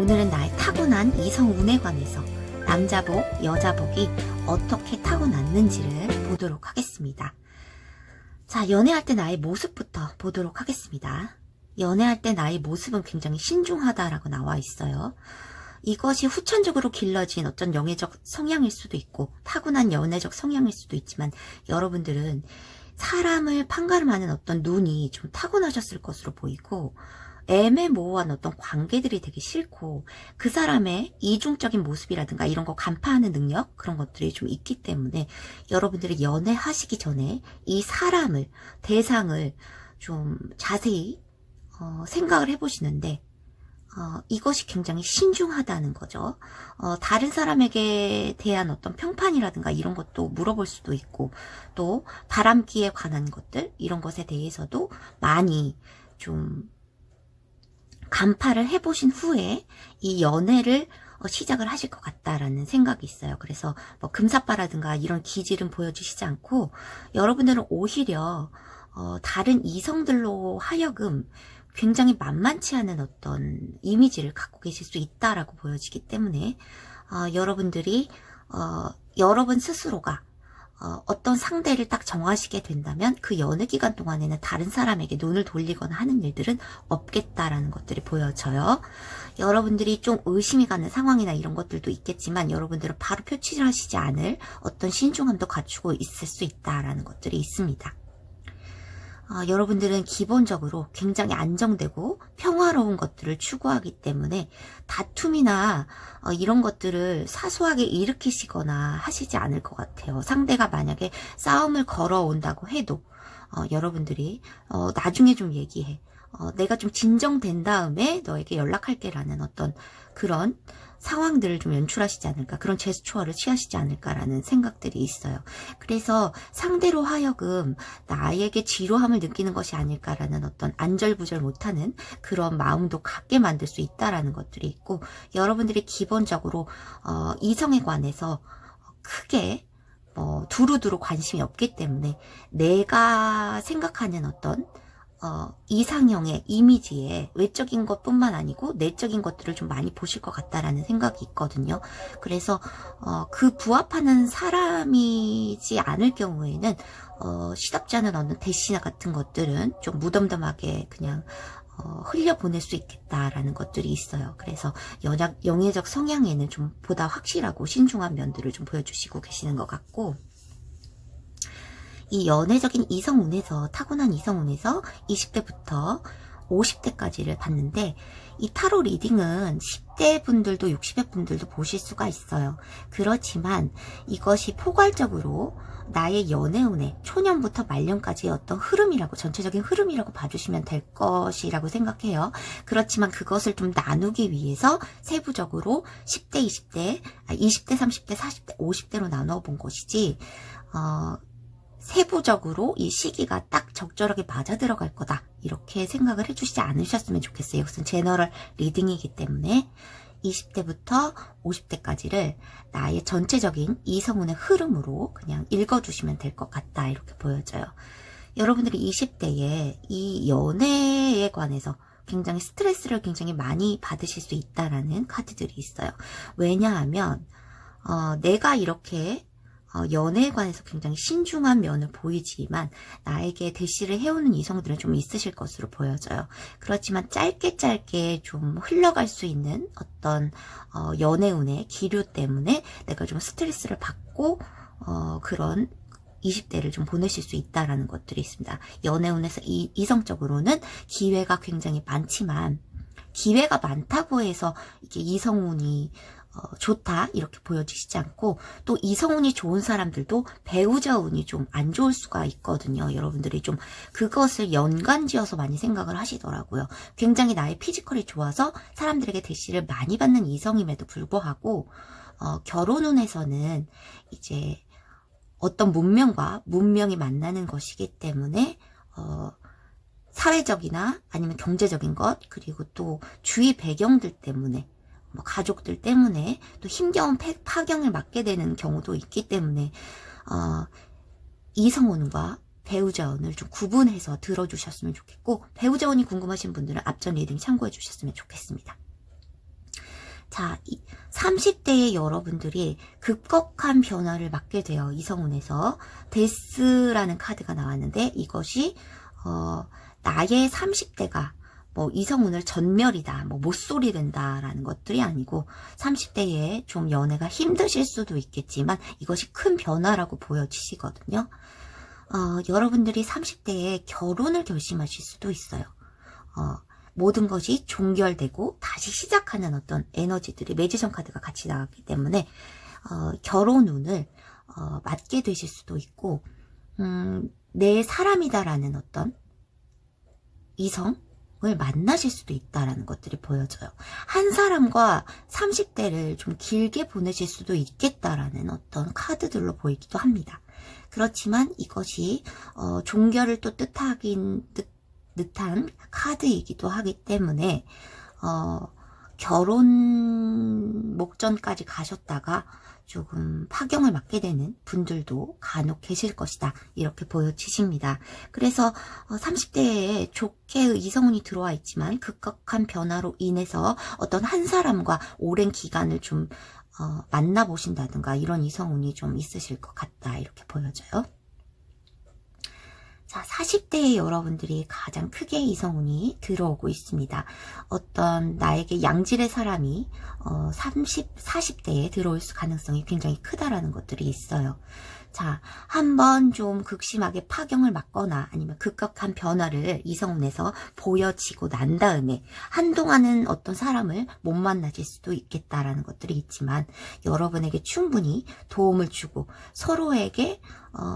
오늘은 나의 타고난 이성운에 관해서 남자복, 여자복이 어떻게 타고났는지를 보도록 하겠습니다. 자, 연애할 때 나의 모습부터 보도록 하겠습니다. 연애할 때 나의 모습은 굉장히 신중하다라고 나와 있어요. 이것이 후천적으로 길러진 어떤 영예적 성향일 수도 있고 타고난 연애적 성향일 수도 있지만 여러분들은 사람을 판가름하는 어떤 눈이 좀 타고나셨을 것으로 보이고 애매모호한 어떤 관계들이 되게 싫고 그 사람의 이중적인 모습이라든가 이런 거 간파하는 능력 그런 것들이 좀 있기 때문에 여러분들이 연애하시기 전에 이 사람을 대상을 좀 자세히 생각을 해보시는데 이것이 굉장히 신중하다는 거죠. 다른 사람에게 대한 어떤 평판이라든가 이런 것도 물어볼 수도 있고 또 바람기에 관한 것들 이런 것에 대해서도 많이 좀 간파를 해보신 후에 이 연애를 시작을 하실 것 같다라는 생각이 있어요. 그래서 뭐 금사빠라든가 이런 기질은 보여주시지 않고 여러분들은 오히려 다른 이성들로 하여금 굉장히 만만치 않은 어떤 이미지를 갖고 계실 수 있다라고 보여지기 때문에 여러분들이 여러분 스스로가 어떤 상대를 딱 정하시게 된다면 그 연애 기간 동안에는 다른 사람에게 눈을 돌리거나 하는 일들은 없겠다라는 것들이 보여져요. 여러분들이 좀 의심이 가는 상황이나 이런 것들도 있겠지만 여러분들은 바로 표출하시지 않을 어떤 신중함도 갖추고 있을 수 있다라는 것들이 있습니다. 여러분들은 기본적으로 굉장히 안정되고 평화로운 것들을 추구하기 때문에 다툼이나 이런 것들을 사소하게 일으키시거나 하시지 않을 것 같아요. 상대가 만약에 싸움을 걸어온다고 해도 여러분들이 나중에 좀 얘기해. 내가 좀 진정된 다음에 너에게 연락할게 라는 어떤 그런 상황들을 좀 연출하시지 않을까, 그런 제스처를 취하시지 않을까라는 생각들이 있어요. 그래서 상대로 하여금 나에게 지루함을 느끼는 것이 아닐까라는 어떤 안절부절 못하는 그런 마음도 갖게 만들 수 있다라는 것들이 있고 여러분들이 기본적으로 이성에 관해서 크게 두루두루 관심이 없기 때문에 내가 생각하는 어떤 이상형의 이미지에 외적인 것뿐만 아니고 내적인 것들을 좀 많이 보실 것 같다라는 생각이 있거든요. 그래서 그 부합하는 사람이지 않을 경우에는 시답지 않은 어느 대시나 같은 것들은 좀 무덤덤하게 그냥 흘려보낼 수 있겠다라는 것들이 있어요. 그래서 영예적 성향에는 좀 보다 확실하고 신중한 면들을 좀 보여주시고 계시는 것 같고 이 연애적인 이성운에서 타고난 이성운에서 20대부터 50대까지를 봤는데 이 타로 리딩은 10대 분들도 60대 분들도 보실 수가 있어요. 그렇지만 이것이 포괄적으로 나의 연애운의 초년부터 말년까지의 어떤 흐름이라고 전체적인 흐름이라고 봐주시면 될 것이라고 생각해요. 그렇지만 그것을 좀 나누기 위해서 세부적으로 10대, 20대, 20대, 30대, 40대, 50대로 나눠 본 것이지 세부적으로 이 시기가 딱 적절하게 맞아 들어갈 거다 이렇게 생각을 해주시지 않으셨으면 좋겠어요. 이것은 제너럴 리딩이기 때문에 20대부터 50대까지를 나의 전체적인 이성운의 흐름으로 그냥 읽어주시면 될 것 같다 이렇게 보여져요. 여러분들이 20대에 이 연애에 관해서 굉장히 스트레스를 굉장히 많이 받으실 수 있다라는 카드들이 있어요. 왜냐하면 내가 이렇게 연애에 관해서 굉장히 신중한 면을 보이지만 나에게 대시를 해오는 이성들은 좀 있으실 것으로 보여져요. 그렇지만 짧게 좀 흘러갈 수 있는 어떤 연애운의 기류 때문에 내가 좀 스트레스를 받고 그런 20대를 좀 보내실 수 있다라는 것들이 있습니다. 연애운에서 이성적으로는 기회가 굉장히 많지만 기회가 많다고 해서 이게 이성운이 좋다 이렇게 보여지시지 않고 또 이성운이 좋은 사람들도 배우자 운이 좀 안 좋을 수가 있거든요. 여러분들이 좀 그것을 연관지어서 많이 생각을 하시더라고요. 굉장히 나의 피지컬이 좋아서 사람들에게 대시를 많이 받는 이성임에도 불구하고 결혼운에서는 이제 어떤 문명과 문명이 만나는 것이기 때문에 사회적이나 아니면 경제적인 것 그리고 또 주위 배경들 때문에 가족들 때문에 또 힘겨운 파경을 맞게 되는 경우도 있기 때문에 이성운과 배우자운을 좀 구분해서 들어주셨으면 좋겠고 배우자운이 궁금하신 분들은 앞전 리딩 참고해 주셨으면 좋겠습니다. 자, 30대의 여러분들이 급격한 변화를 맞게 돼요. 이성운에서 데스라는 카드가 나왔는데 이것이 나의 30대가 뭐 이성운을 전멸이다, 뭐 못소리 된다라는 것들이 아니고 30대에 좀 연애가 힘드실 수도 있겠지만 이것이 큰 변화라고 보여지시거든요. 여러분들이 30대에 결혼을 결심하실 수도 있어요. 모든 것이 종결되고 다시 시작하는 어떤 에너지들이 매지션 카드가 같이 나왔기 때문에 결혼운을 맞게 되실 수도 있고 내 사람이다라는 어떤 이성을 만나실 수도 있다라는 것들이 보여져요. 한 사람과 30대를 좀 길게 보내실 수도 있겠다라는 어떤 카드들로 보이기도 합니다. 그렇지만 이것이 종결을 또 듯한 카드이기도 하기 때문에 결혼 목전까지 가셨다가 조금 파경을 맞게 되는 분들도 간혹 계실 것이다, 이렇게 보여지십니다. 그래서 30대에 좋게 이성운이 들어와 있지만 급격한 변화로 인해서 어떤 한 사람과 오랜 기간을 좀 만나보신다든가 이런 이성운이 좀 있으실 것 같다, 이렇게 보여져요. 자, 40대의 여러분들이 가장 크게 이성운이 들어오고 있습니다. 어떤 나에게 양질의 사람이 40대에 들어올 가능성이 굉장히 크다라는 것들이 있어요. 자, 한번 좀 극심하게 파경을 맞거나 아니면 급격한 변화를 이성운에서 보여지고 난 다음에 한동안은 어떤 사람을 못 만나실 수도 있겠다라는 것들이 있지만 여러분에게 충분히 도움을 주고 서로에게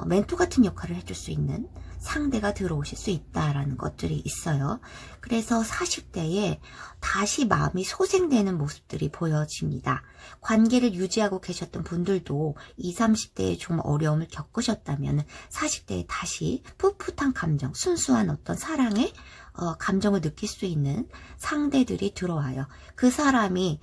멘토 같은 역할을 해줄 수 있는 상대가 들어오실 수 있다라는 것들이 있어요. 그래서 40대에 다시 마음이 소생되는 모습들이 보여집니다. 관계를 유지하고 계셨던 분들도 20, 30대에 좀 어려움을 겪으셨다면 40대에 다시 풋풋한 감정, 순수한 어떤 사랑의 감정을 느낄 수 있는 상대들이 들어와요. 그 사람이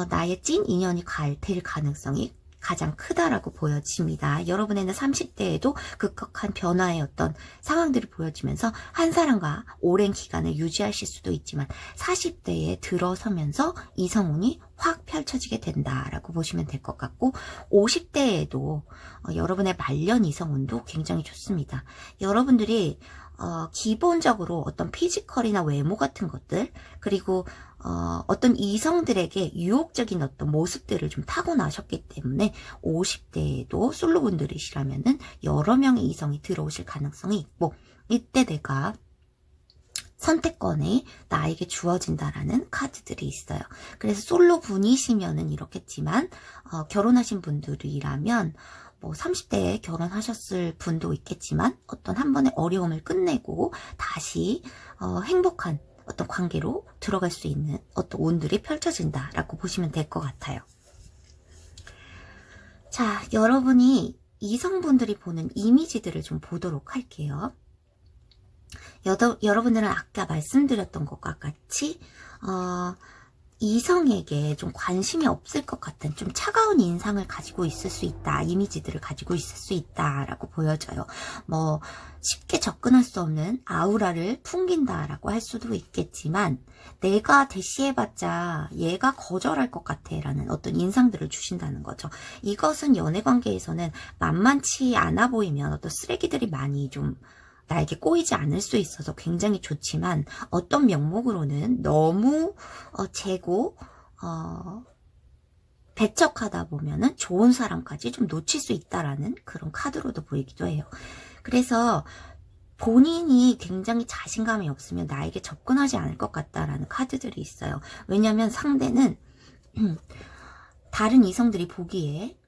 나의 찐 인연이 될 가능성이 가장 크다라고 보여집니다. 여러분에는 30대에도 급격한 변화의 어떤 상황들이 보여지면서 한 사람과 오랜 기간을 유지하실 수도 있지만 40대에 들어서면서 이성운이 확 펼쳐지게 된다라고 보시면 될 것 같고 50대에도 여러분의 말년 이성운도 굉장히 좋습니다. 여러분들이 기본적으로 어떤 피지컬이나 외모 같은 것들 그리고 어떤 이성들에게 유혹적인 어떤 모습들을 좀 타고나셨기 때문에 50대에도 솔로분들이시라면은 여러 명의 이성이 들어오실 가능성이 있고 이때 내가 선택권이 나에게 주어진다라는 카드들이 있어요. 그래서 솔로 분이시면은 이렇겠지만 결혼하신 분들이라면 뭐 30대에 결혼하셨을 분도 있겠지만 어떤 한 번의 어려움을 끝내고 다시 행복한 어떤 관계로 들어갈 수 있는 어떤 운들이 펼쳐진다라고 보시면 될 것 같아요. 자, 여러분이 이성분들이 보는 이미지들을 좀 보도록 할게요. 여러분들은 아까 말씀드렸던 것과 같이 이성에게 좀 관심이 없을 것 같은 좀 차가운 인상을 가지고 있을 수 있다. 이미지들을 가지고 있을 수 있다라고 보여져요. 뭐 쉽게 접근할 수 없는 아우라를 풍긴다라고 할 수도 있겠지만 내가 대시해봤자 얘가 거절할 것 같아라는 어떤 인상들을 주신다는 거죠. 이것은 연애관계에서는 만만치 않아 보이면 어떤 쓰레기들이 많이 좀 나에게 꼬이지 않을 수 있어서 굉장히 좋지만 어떤 명목으로는 너무 재고 배척하다 보면은 좋은 사람까지 좀 놓칠 수 있다라는 그런 카드로도 보이기도 해요. 그래서 본인이 굉장히 자신감이 없으면 나에게 접근하지 않을 것 같다라는 카드들이 있어요. 왜냐하면 상대는 다른 이성들이 보기에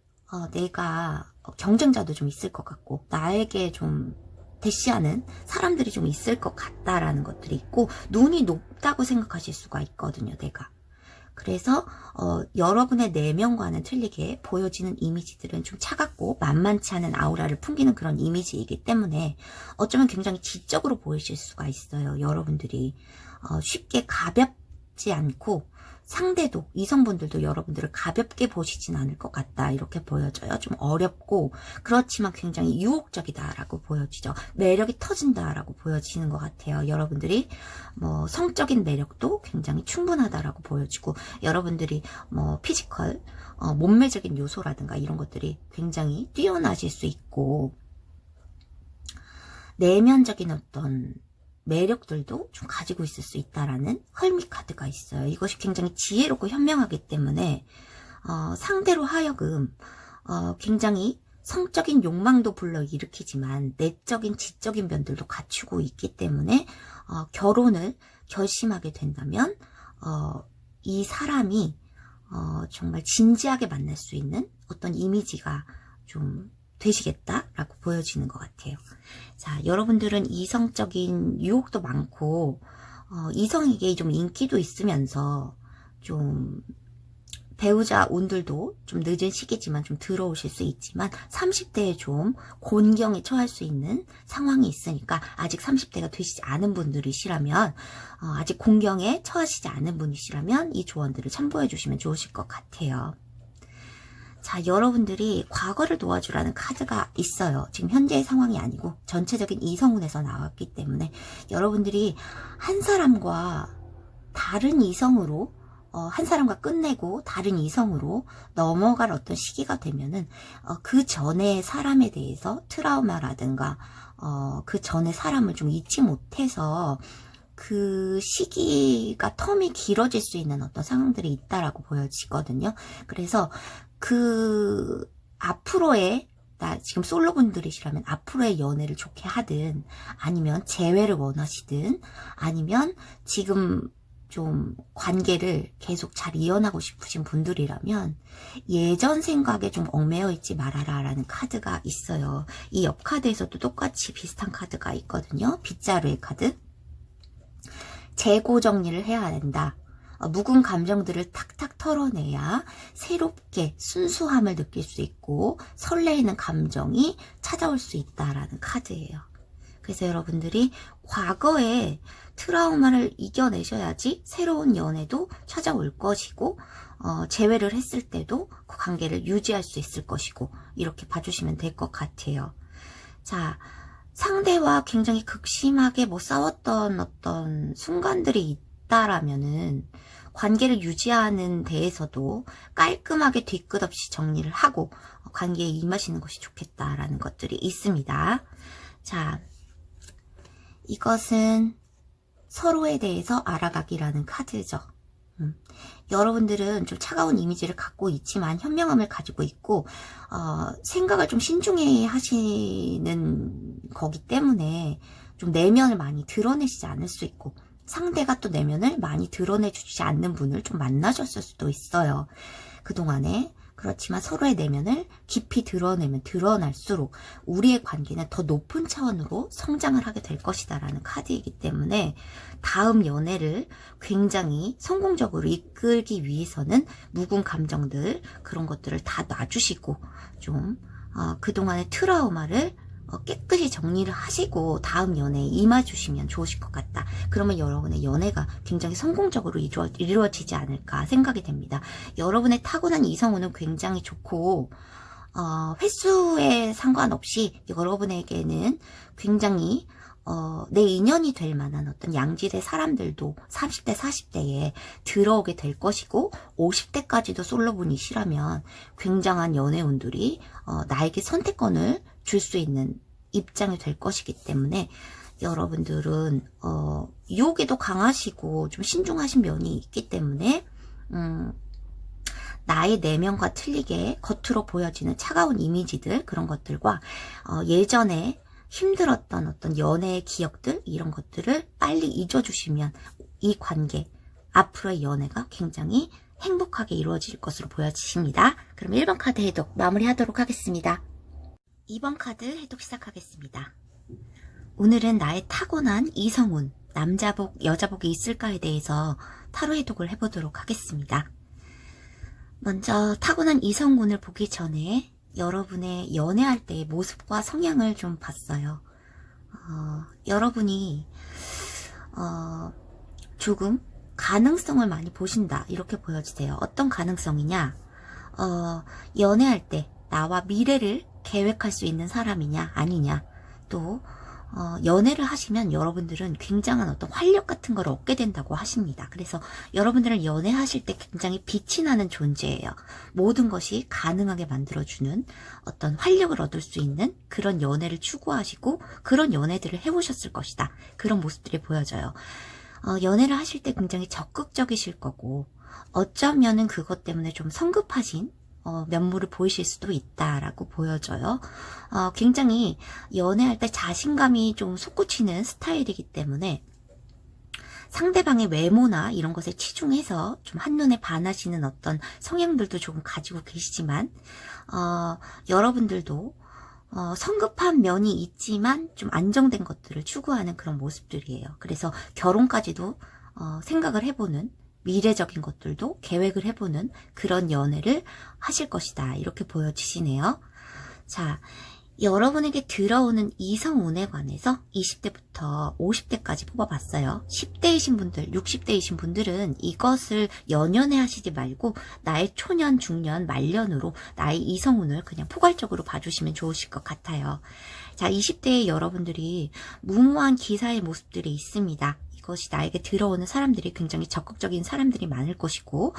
내가 경쟁자도 좀 있을 것 같고 나에게 좀 대시하는 사람들이 좀 있을 것 같다라는 것들이 있고 눈이 높다고 생각하실 수가 있거든요, 내가. 그래서 여러분의 내면과는 틀리게 보여지는 이미지들은 좀 차갑고 만만치 않은 아우라를 풍기는 그런 이미지이기 때문에 어쩌면 굉장히 지적으로 보이실 수가 있어요. 여러분들이 쉽게 가볍지 않고 상대도, 이성분들도 여러분들을 가볍게 보시진 않을 것 같다, 이렇게 보여져요. 좀 어렵고 그렇지만 굉장히 유혹적이다라고 보여지죠. 매력이 터진다라고 보여지는 것 같아요. 여러분들이 뭐 성적인 매력도 굉장히 충분하다라고 보여지고, 여러분들이 뭐 피지컬, 몸매적인 요소라든가 이런 것들이 굉장히 뛰어나실 수 있고, 내면적인 어떤 매력들도 좀 가지고 있을 수 있다라는 헐미 카드가 있어요. 이것이 굉장히 지혜롭고 현명하기 때문에 상대로 하여금 굉장히 성적인 욕망도 불러일으키지만 내적인 지적인 면들도 갖추고 있기 때문에 결혼을 결심하게 된다면 이 사람이 정말 진지하게 만날 수 있는 어떤 이미지가 좀 되시겠다라고 보여지는 것 같아요. 자, 여러분들은 이성적인 유혹도 많고 이성에게 좀 인기도 있으면서 좀 배우자 운들도 좀 늦은 시기지만 좀 들어오실 수 있지만 30대에 좀 곤경에 처할 수 있는 상황이 있으니까, 아직 30대가 되시지 않은 분들이시라면, 아직 곤경에 처하시지 않은 분이시라면 이 조언들을 참고해 주시면 좋으실 것 같아요. 자, 여러분들이 과거를 도와주라는 카드가 있어요. 지금 현재의 상황이 아니고 전체적인 이성운에서 나왔기 때문에 여러분들이 한 사람과 다른 이성으로 한 사람과 끝내고 다른 이성으로 넘어갈 어떤 시기가 되면은 그 전에 사람에 대해서 트라우마라든가 그 전에 사람을 좀 잊지 못해서 그 시기가 텀이 길어질 수 있는 어떤 상황들이 있다라고 보여지거든요. 그래서 그 앞으로의, 지금 솔로분들이시라면 앞으로의 연애를 좋게 하든, 아니면 재회를 원하시든, 아니면 지금 좀 관계를 계속 잘 이어나고 싶으신 분들이라면 예전 생각에 좀 얽매여 있지 말아라 라는 카드가 있어요. 이 옆 카드에서도 똑같이 비슷한 카드가 있거든요. 빗자루의 카드. 재고 정리를 해야 된다. 묵은 감정들을 탁탁 털어내야 새롭게 순수함을 느낄 수 있고 설레이는 감정이 찾아올 수 있다라는 카드예요. 그래서 여러분들이 과거의 트라우마를 이겨내셔야지 새로운 연애도 찾아올 것이고, 재회를 했을 때도 그 관계를 유지할 수 있을 것이고, 이렇게 봐주시면 될 것 같아요. 자, 상대와 굉장히 극심하게 뭐 싸웠던 어떤 순간들이 있다라면은 관계를 유지하는 데에서도 깔끔하게 뒤끝 없이 정리를 하고 관계에 임하시는 것이 좋겠다라는 것들이 있습니다. 자, 이것은 서로에 대해서 알아가기라는 카드죠. 여러분들은 좀 차가운 이미지를 갖고 있지만 현명함을 가지고 있고 생각을 좀 신중히 하시는 거기 때문에 좀 내면을 많이 드러내시지 않을 수 있고, 상대가 또 내면을 많이 드러내주지 않는 분을 좀 만나셨을 수도 있어요. 그동안에. 그렇지만 서로의 내면을 깊이 드러내면 드러날수록 우리의 관계는 더 높은 차원으로 성장을 하게 될 것이다 라는 카드이기 때문에 다음 연애를 굉장히 성공적으로 이끌기 위해서는 묵은 감정들, 그런 것들을 다 놔주시고 좀 그동안의 트라우마를 깨끗이 정리를 하시고 다음 연애에 임해주시면 좋으실 것 같다. 그러면 여러분의 연애가 굉장히 성공적으로 이루어지지 않을까 생각이 됩니다. 여러분의 타고난 이성운은 굉장히 좋고 횟수에 상관없이 여러분에게는 굉장히 내 인연이 될 만한 어떤 양질의 사람들도 30대, 40대에 들어오게 될 것이고, 50대까지도 솔로분이시라면 굉장한 연애운들이 나에게 선택권을 줄 수 있는 입장이 될 것이기 때문에 여러분들은 유혹에도 강하시고 좀 신중하신 면이 있기 때문에 나의 내면과 틀리게 겉으로 보여지는 차가운 이미지들, 그런 것들과 예전에 힘들었던 어떤 연애의 기억들, 이런 것들을 빨리 잊어주시면 이 관계, 앞으로의 연애가 굉장히 행복하게 이루어질 것으로 보여지십니다. 그럼 1번 카드 해독 마무리하도록 하겠습니다. 2번 카드 해독 시작하겠습니다. 오늘은 나의 타고난 이성운, 남자복, 여자복이 있을까에 대해서 타로 해독을 해보도록 하겠습니다. 먼저 타고난 이성운을 보기 전에 여러분의 연애할 때의 모습과 성향을 좀 봤어요. 여러분이 조금 가능성을 많이 보신다 이렇게 보여지세요. 어떤 가능성이냐? 연애할 때 나와 미래를 계획할 수 있는 사람이냐 아니냐. 또 연애를 하시면 여러분들은 굉장한 어떤 활력 같은 걸 얻게 된다고 하십니다. 그래서 여러분들은 연애하실 때 굉장히 빛이 나는 존재예요. 모든 것이 가능하게 만들어주는 어떤 활력을 얻을 수 있는 그런 연애를 추구하시고 그런 연애들을 해오셨을 것이다. 그런 모습들이 보여져요. 연애를 하실 때 굉장히 적극적이실 거고 어쩌면은 그것 때문에 좀 성급하신 면모를 보이실 수도 있다라고 보여져요. 굉장히 연애할 때 자신감이 좀 솟구치는 스타일이기 때문에 상대방의 외모나 이런 것에 치중해서 좀 한눈에 반하시는 어떤 성향들도 조금 가지고 계시지만 여러분들도 성급한 면이 있지만 좀 안정된 것들을 추구하는 그런 모습들이에요. 그래서 결혼까지도 생각을 해보는 미래적인 것들도 계획을 해보는 그런 연애를 하실 것이다. 이렇게 보여지시네요. 자, 여러분에게 들어오는 이성운에 관해서 20대부터 50대까지 뽑아봤어요. 10대이신 분들, 60대이신 분들은 이것을 연연해 하시지 말고 나의 초년, 중년, 말년으로 나의 이성운을 그냥 포괄적으로 봐주시면 좋으실 것 같아요. 자, 20대의 여러분들이 무모한 기사의 모습들이 있습니다. 이것이 나에게 들어오는 사람들이 굉장히 적극적인 사람들이 많을 것이고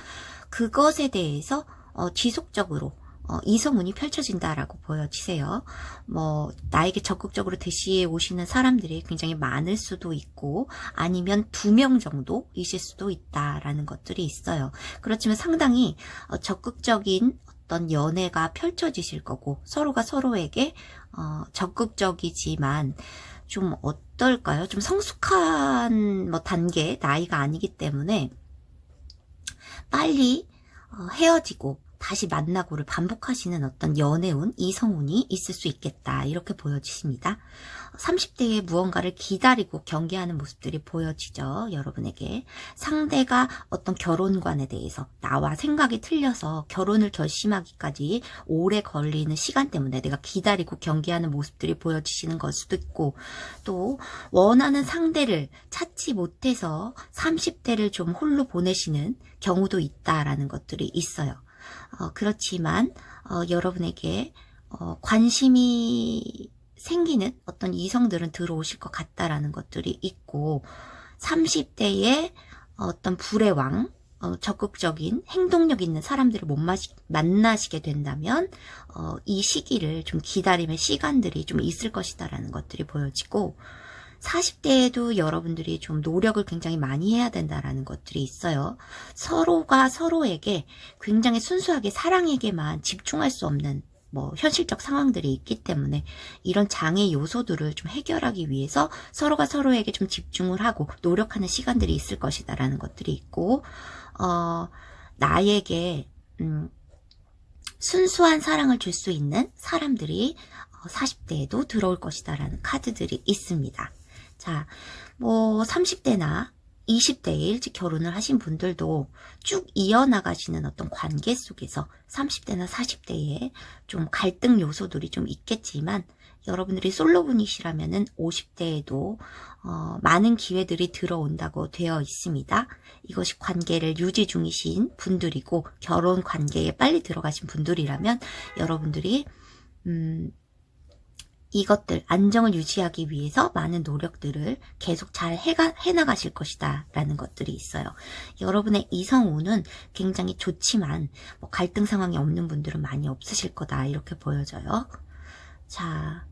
그것에 대해서 지속적으로 이성운이 펼쳐진다라고 보여지세요. 나에게 적극적으로 대시해 오시는 사람들이 굉장히 많을 수도 있고 아니면 2명 정도 이실 수도 있다라는 것들이 있어요. 그렇지만 상당히 적극적인 어떤 연애가 펼쳐지실 거고 서로가 서로에게 적극적이지만 좀 어떨까요? 좀 성숙한 단계, 나이가 아니기 때문에 빨리 헤어지고 다시 만나고를 반복하시는 어떤 연애운, 이성운이 있을 수 있겠다. 이렇게 보여지십니다. 30대에 무언가를 기다리고 경계하는 모습들이 보여지죠. 여러분에게. 상대가 어떤 결혼관에 대해서 나와 생각이 틀려서 결혼을 결심하기까지 오래 걸리는 시간 때문에 내가 기다리고 경계하는 모습들이 보여지시는 걸 수도 있고 또 원하는 상대를 찾지 못해서 30대를 좀 홀로 보내시는 경우도 있다라는 것들이 있어요. 그렇지만 여러분에게 관심이 생기는 어떤 이성들은 들어오실 것 같다라는 것들이 있고 30대의 어떤 불의 왕, 적극적인 행동력 있는 사람들을 못 만나시게 된다면 이 시기를 좀 기다림의 시간들이 좀 있을 것이다라는 것들이 보여지고 40대에도 여러분들이 좀 노력을 굉장히 많이 해야 된다라는 것들이 있어요. 서로가 서로에게 굉장히 순수하게 사랑에게만 집중할 수 없는 현실적 상황들이 있기 때문에 이런 장애 요소들을 좀 해결하기 위해서 서로가 서로에게 좀 집중을 하고 노력하는 시간들이 있을 것이다라는 것들이 있고 나에게 순수한 사랑을 줄 수 있는 사람들이 40대에도 들어올 것이다라는 카드들이 있습니다. 자, 30대나 20대에 일찍 결혼을 하신 분들도 쭉 이어나가시는 어떤 관계 속에서 30대나 40대에 좀 갈등 요소들이 좀 있겠지만 여러분들이 솔로분이시라면은 50대에도 많은 기회들이 들어온다고 되어 있습니다. 이것이 관계를 유지 중이신 분들이고 결혼 관계에 빨리 들어가신 분들이라면 여러분들이 이것들 안정을 유지하기 위해서 많은 노력들을 계속 잘 해나가실 것이다 라는 것들이 있어요. 여러분의 이성운은 굉장히 좋지만 갈등 상황이 없는 분들은 많이 없으실 거다 이렇게 보여져요. 자,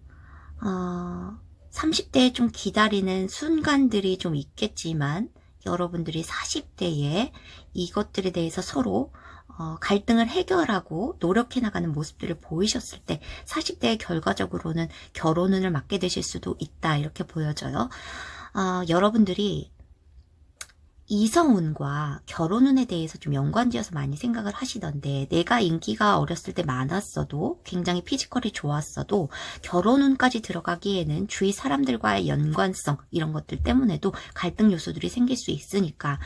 30대에 좀 기다리는 순간들이 좀 있겠지만 여러분들이 40대에 이것들에 대해서 서로 갈등을 해결하고 노력해 나가는 모습들을 보이셨을 때 40대의 결과적으로는 결혼운을 맞게 되실 수도 있다 이렇게 보여져요. 여러분들이 이성운과 결혼운에 대해서 좀 연관지어서 많이 생각을 하시던데 내가 인기가 어렸을 때 많았어도 굉장히 피지컬이 좋았어도 결혼운까지 들어가기에는 주위 사람들과의 연관성 이런 것들 때문에도 갈등 요소들이 생길 수 있으니까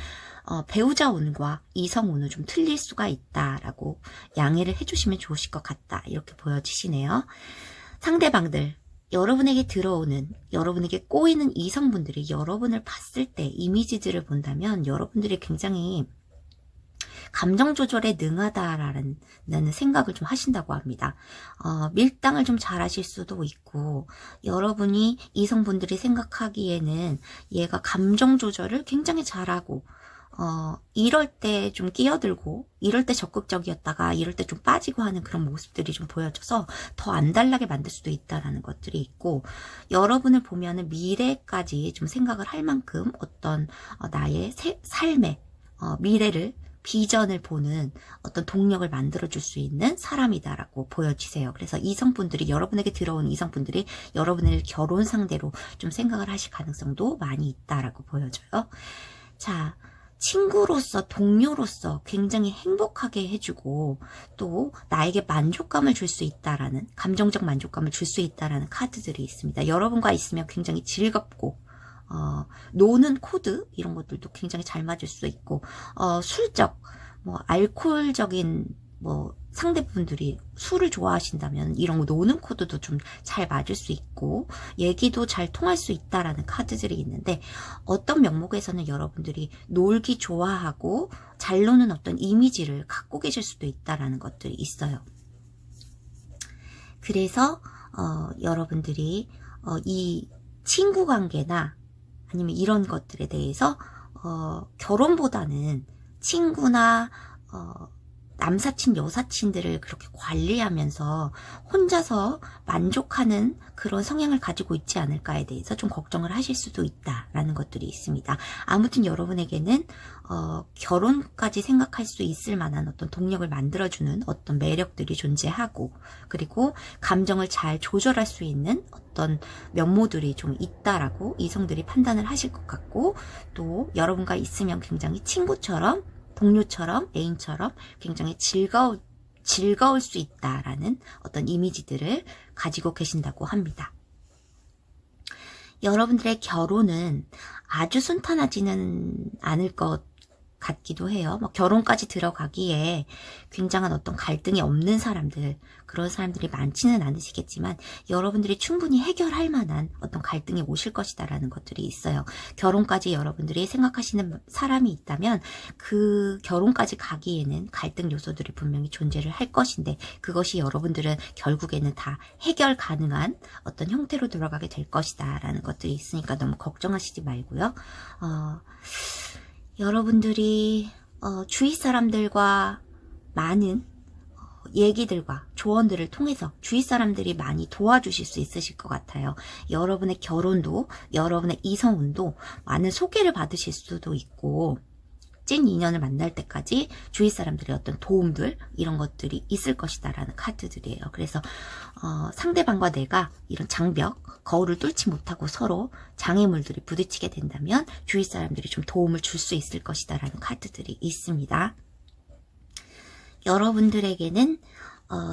배우자 운과 이성 운은 좀 틀릴 수가 있다라고 양해를 해주시면 좋으실 것 같다 이렇게 보여지시네요. 상대방들 여러분에게 들어오는, 여러분에게 꼬이는 이성분들이 여러분을 봤을 때 이미지들을 본다면 여러분들이 굉장히 감정 조절에 능하다라는 생각을 좀 하신다고 합니다. 밀당을 좀 잘하실 수도 있고, 여러분이 이성분들이 생각하기에는 얘가 감정 조절을 굉장히 잘하고, 이럴 때 좀 끼어들고, 이럴 때 적극적이었다가, 이럴 때 좀 빠지고 하는 그런 모습들이 좀 보여져서 더 안달나게 만들 수도 있다라는 것들이 있고, 여러분을 보면은 미래까지 좀 생각을 할 만큼 어떤 나의 삶의 미래를 비전을 보는 어떤 동력을 만들어줄 수 있는 사람이다라고 보여지세요. 그래서 이성분들이, 여러분에게 들어오는 이성분들이 여러분을 결혼 상대로 좀 생각을 하실 가능성도 많이 있다라고 보여져요. 자, 친구로서, 동료로서 굉장히 행복하게 해주고 또 나에게 만족감을 줄 수 있다라는, 감정적 만족감을 줄 수 있다라는 카드들이 있습니다. 여러분과 있으면 굉장히 즐겁고 노는 코드 이런 것들도 굉장히 잘 맞을 수 있고, 술적, 알코올적인 상대분들이 술을 좋아하신다면 이런 거 노는 코드도 좀 잘 맞을 수 있고, 얘기도 잘 통할 수 있다라는 카드들이 있는데, 어떤 명목에서는 여러분들이 놀기 좋아하고 잘 노는 어떤 이미지를 갖고 계실 수도 있다라는 것들이 있어요. 그래서 여러분들이 이 친구 관계나 아니면 이런 것들에 대해서 결혼보다는 친구나 남사친, 여사친들을 그렇게 관리하면서 혼자서 만족하는 그런 성향을 가지고 있지 않을까에 대해서 좀 걱정을 하실 수도 있다라는 것들이 있습니다. 아무튼 여러분에게는 결혼까지 생각할 수 있을 만한 어떤 동력을 만들어주는 어떤 매력들이 존재하고, 그리고 감정을 잘 조절할 수 있는 어떤 면모들이 좀 있다라고 이성들이 판단을 하실 것 같고, 또 여러분과 있으면 굉장히 친구처럼, 동료처럼, 애인처럼 굉장히 즐거울 수 있다라는 어떤 이미지들을 가지고 계신다고 합니다. 여러분들의 결혼은 아주 순탄하지는 않을 것 같기도 해요. 결혼까지 들어가기에 굉장한 어떤 갈등이 없는 사람들, 그런 사람들이 많지는 않으시겠지만 여러분들이 충분히 해결할 만한 어떤 갈등이 오실 것이다라는 것들이 있어요. 결혼까지 여러분들이 생각하시는 사람이 있다면 그 결혼까지 가기에는 갈등 요소들이 분명히 존재를 할 것인데, 그것이 여러분들은 결국에는 다 해결 가능한 어떤 형태로 돌아가게 될 것이다라는 것들이 있으니까 너무 걱정하시지 말고요. 여러분들이 주위 사람들과 많은 얘기들과 조언들을 통해서 주위 사람들이 많이 도와주실 수 있으실 것 같아요. 여러분의 결혼도, 여러분의 이성운도 많은 소개를 받으실 수도 있고, 찐 인연을 만날 때까지 주위 사람들의 어떤 도움들, 이런 것들이 있을 것이다라는 카드들이에요. 그래서 상대방과 내가 이런 장벽, 거울을 뚫지 못하고 서로 장애물들이 부딪히게 된다면 주위 사람들이 좀 도움을 줄 수 있을 것이다라는 카드들이 있습니다. 여러분들에게는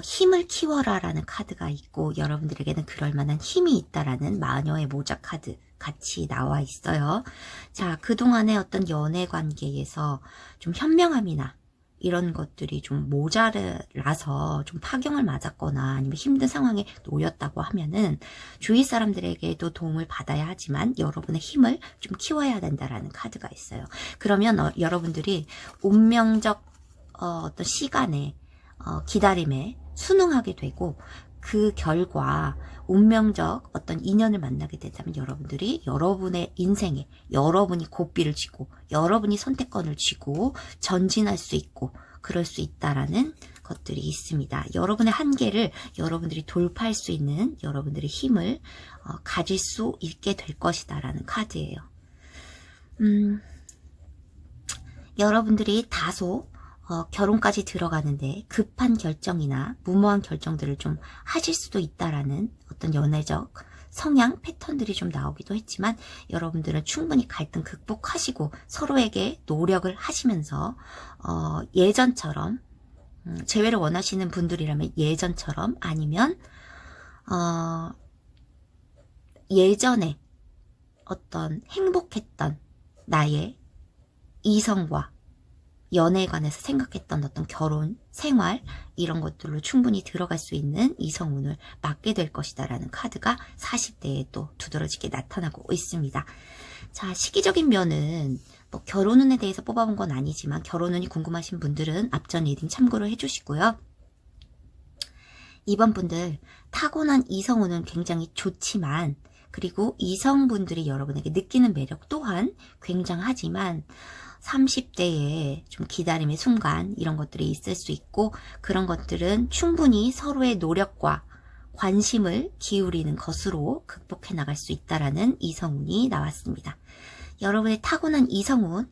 힘을 키워라 라는 카드가 있고, 여러분들에게는 그럴 만한 힘이 있다라는 마녀의 모자 카드 같이 나와 있어요. 자, 그동안의 어떤 연애 관계에서 좀 현명함이나 이런 것들이 좀 모자라서 좀 파경을 맞았거나 아니면 힘든 상황에 놓였다고 하면은 주위 사람들에게도 도움을 받아야 하지만 여러분의 힘을 좀 키워야 된다라는 카드가 있어요. 그러면 여러분들이 운명적 어떤 시간에 기다림에 순응하게 되고, 그 결과 운명적 어떤 인연을 만나게 된다면 여러분들이 여러분의 인생에 여러분이 고삐를 쥐고 여러분이 선택권을 쥐고 전진할 수 있고 그럴 수 있다라는 것들이 있습니다. 여러분의 한계를 여러분들이 돌파할 수 있는 여러분들의 힘을 가질 수 있게 될 것이다라는 카드예요. 여러분들이 다소 결혼까지 들어가는데 급한 결정이나 무모한 결정들을 좀 하실 수도 있다라는 어떤 연애적 성향 패턴들이 좀 나오기도 했지만, 여러분들은 충분히 갈등 극복하시고 서로에게 노력을 하시면서 예전처럼, 재회를 원하시는 분들이라면 예전처럼, 아니면 예전에 어떤 행복했던 나의 이성과 연애에 관해서 생각했던 어떤 결혼, 생활 이런 것들로 충분히 들어갈 수 있는 이성운을 맞게 될 것이다 라는 카드가 40대에 또 두드러지게 나타나고 있습니다. 자, 시기적인 면은 뭐 결혼운에 대해서 뽑아본 건 아니지만 결혼운이 궁금하신 분들은 앞전 리딩 참고를 해주시고요. 이번 분들 타고난 이성운은 굉장히 좋지만 그리고 이성분들이 여러분에게 느끼는 매력 또한 굉장하지만 30대에 좀 기다림의 순간 이런 것들이 있을 수 있고 그런 것들은 충분히 서로의 노력과 관심을 기울이는 것으로 극복해 나갈 수 있다라는 이성운이 나왔습니다. 여러분의 타고난 이성운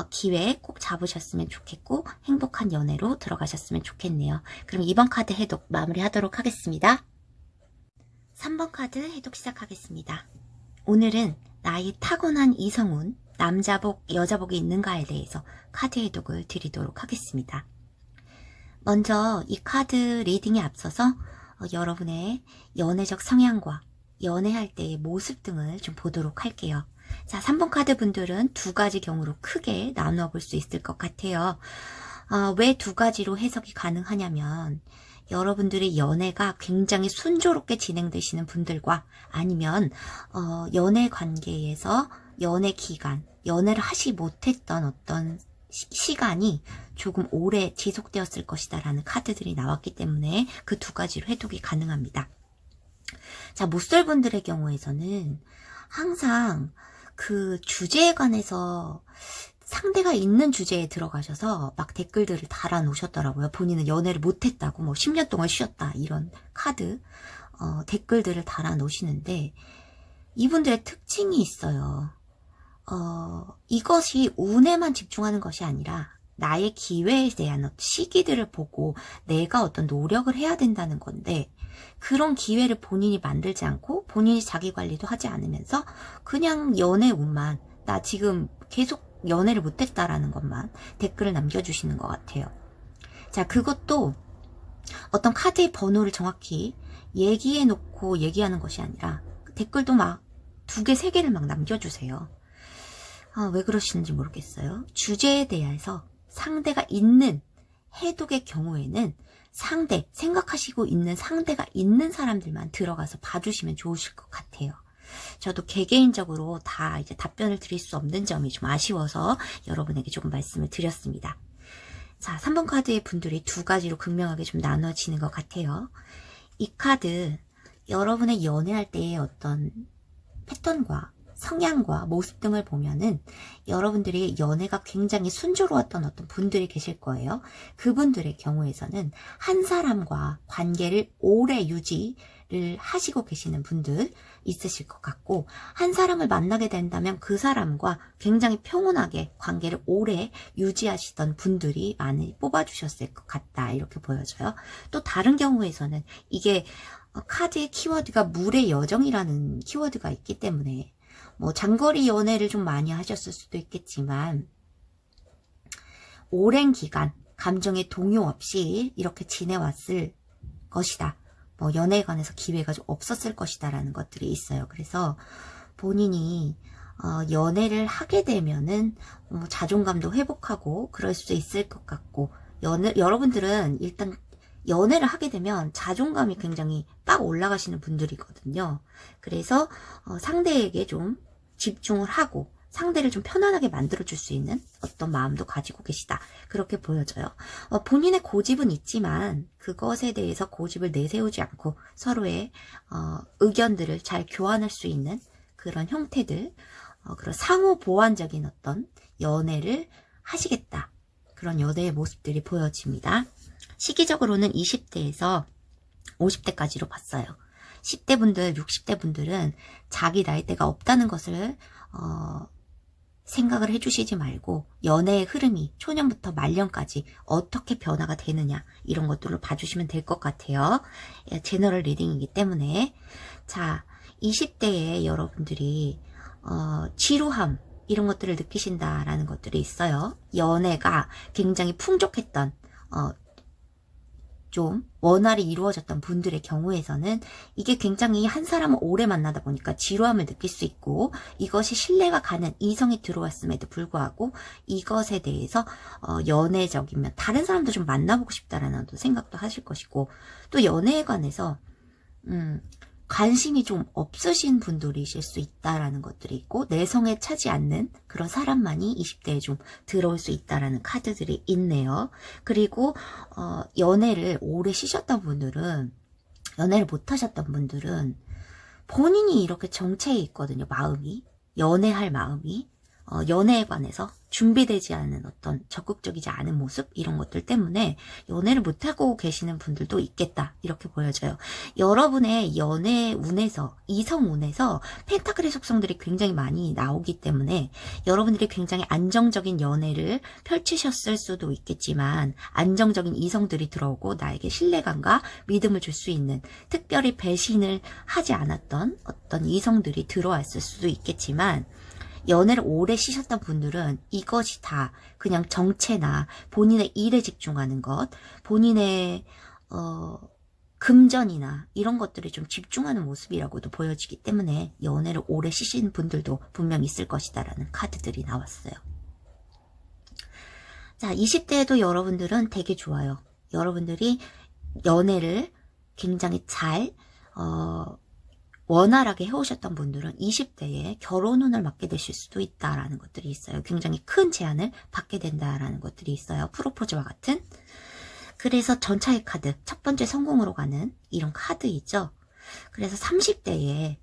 기회 꼭 잡으셨으면 좋겠고 행복한 연애로 들어가셨으면 좋겠네요. 그럼 이번 카드 해독 마무리하도록 하겠습니다. 3번 카드 해독 시작하겠습니다. 오늘은 나의 타고난 이성운, 남자복, 여자복이 있는가에 대해서 카드 해독을 드리도록 하겠습니다. 먼저 이 카드 리딩에 앞서서 여러분의 연애적 성향과 연애할 때의 모습 등을 좀 보도록 할게요. 자, 3번 카드 분들은 두 가지 경우로 크게 나누어 볼 수 있을 것 같아요. 왜 두 가지로 해석이 가능하냐면 여러분들의 연애가 굉장히 순조롭게 진행되시는 분들과 아니면 연애 관계에서 연애 기간, 연애를 하지 못했던 어떤 시간이 조금 오래 지속되었을 것이다 라는 카드들이 나왔기 때문에 그 두 가지로 해독이 가능합니다. 자, 못쏠분들의 경우에서는 항상 그 주제에 관해서 상대가 있는 주제에 들어가셔서 막 댓글들을 달아 놓으셨더라고요. 본인은 연애를 못했다고 뭐 10년 동안 쉬었다 이런 카드 댓글들을 달아 놓으시는데 이분들의 특징이 있어요. 이것이 운에만 집중하는 것이 아니라 나의 기회에 대한 시기들을 보고 내가 어떤 노력을 해야 된다는 건데 그런 기회를 본인이 만들지 않고 본인이 자기 관리도 하지 않으면서 그냥 연애 운만 나 지금 계속 연애를 못했다라는 것만 댓글을 남겨주시는 것 같아요. 자, 그것도 어떤 카드의 번호를 정확히 얘기해 놓고 얘기하는 것이 아니라 댓글도 막 2개, 3개를 막 남겨주세요. 왜 그러시는지 모르겠어요. 주제에 대해서 상대가 있는 해독의 경우에는 생각하시고 있는 상대가 있는 사람들만 들어가서 봐주시면 좋으실 것 같아요. 저도 개개인적으로 다 이제 답변을 드릴 수 없는 점이 좀 아쉬워서 여러분에게 조금 말씀을 드렸습니다. 자, 3번 카드의 분들이 두 가지로 극명하게 좀 나눠지는 것 같아요. 이 카드, 여러분의 연애할 때의 어떤 패턴과 성향과 모습 등을 보면은 여러분들이 연애가 굉장히 순조로웠던 어떤 분들이 계실 거예요. 그분들의 경우에서는 한 사람과 관계를 오래 유지를 하시고 계시는 분들 있으실 것 같고 한 사람을 만나게 된다면 그 사람과 굉장히 평온하게 관계를 오래 유지하시던 분들이 많이 뽑아주셨을 것 같다 이렇게 보여져요. 또 다른 경우에서는 이게 카드의 키워드가 물의 여정이라는 키워드가 있기 때문에 뭐 장거리 연애를 좀 많이 하셨을 수도 있겠지만 오랜 기간 감정의 동요 없이 이렇게 지내왔을 것이다. 뭐 연애에 관해서 기회가 좀 없었을 것이다 라는 것들이 있어요. 그래서 본인이 연애를 하게 되면은 자존감도 회복하고 그럴 수 있을 것 같고 여러분들은 일단 연애를 하게 되면 자존감이 굉장히 빡 올라가시는 분들이거든요. 그래서 상대에게 좀 집중을 하고 상대를 좀 편안하게 만들어줄 수 있는 어떤 마음도 가지고 계시다. 그렇게 보여져요. 본인의 고집은 있지만 그것에 대해서 고집을 내세우지 않고 서로의 의견들을 잘 교환할 수 있는 그런 형태들, 그런 상호 보완적인 어떤 연애를 하시겠다. 그런 연애의 모습들이 보여집니다. 시기적으로는 20대에서 50대까지로 봤어요. 10대 분들, 60대 분들은 자기 나이대가 없다는 것을 생각을 해주시지 말고 연애의 흐름이 초년부터 말년까지 어떻게 변화가 되느냐 이런 것들로 봐주시면 될 것 같아요. 제너럴 리딩이기 때문에 자 20대에 여러분들이 지루함 이런 것들을 느끼신다라는 것들이 있어요. 연애가 굉장히 풍족했던 좀 원활히 이루어졌던 분들의 경우에서는 이게 굉장히 한 사람을 오래 만나다 보니까 지루함을 느낄 수 있고, 이것이 신뢰가 가는 이성이 들어왔음에도 불구하고 이것에 대해서 연애적이면 다른 사람도 좀 만나보고 싶다라는 생각도 하실 것이고, 또 연애에 관해서 관심이 좀 없으신 분들이실 수 있다라는 것들이 있고, 내성에 차지 않는 그런 사람만이 20대에 좀 들어올 수 있다라는 카드들이 있네요. 그리고 연애를 오래 쉬셨던 분들은, 연애를 못 하셨던 분들은 본인이 이렇게 정체해 있거든요. 마음이, 연애할 마음이, 연애에 관해서 준비되지 않은 어떤 적극적이지 않은 모습, 이런 것들 때문에 연애를 못하고 계시는 분들도 있겠다, 이렇게 보여져요. 여러분의 연애 운에서, 이성 운에서 펜타클의 속성들이 굉장히 많이 나오기 때문에 여러분들이 굉장히 안정적인 연애를 펼치셨을 수도 있겠지만, 안정적인 이성들이 들어오고 나에게 신뢰감과 믿음을 줄 수 있는, 특별히 배신을 하지 않았던 어떤 이성들이 들어왔을 수도 있겠지만, 연애를 오래 쉬셨던 분들은 이것이 다 그냥 정체나 본인의 일에 집중하는 것, 본인의 금전이나 이런 것들에 좀 집중하는 모습이라고도 보여지기 때문에 연애를 오래 쉬신 분들도 분명 있을 것이다라는 카드들이 나왔어요. 자, 20대에도 여러분들은 되게 좋아요. 여러분들이 연애를 굉장히 잘 원활하게 해오셨던 분들은 20대에 결혼운을 맞게 되실 수도 있다라는 것들이 있어요. 굉장히 큰 제안을 받게 된다라는 것들이 있어요. 프로포즈와 같은. 그래서 전차의 카드, 첫 번째 성공으로 가는 이런 카드 있죠. 그래서 30대에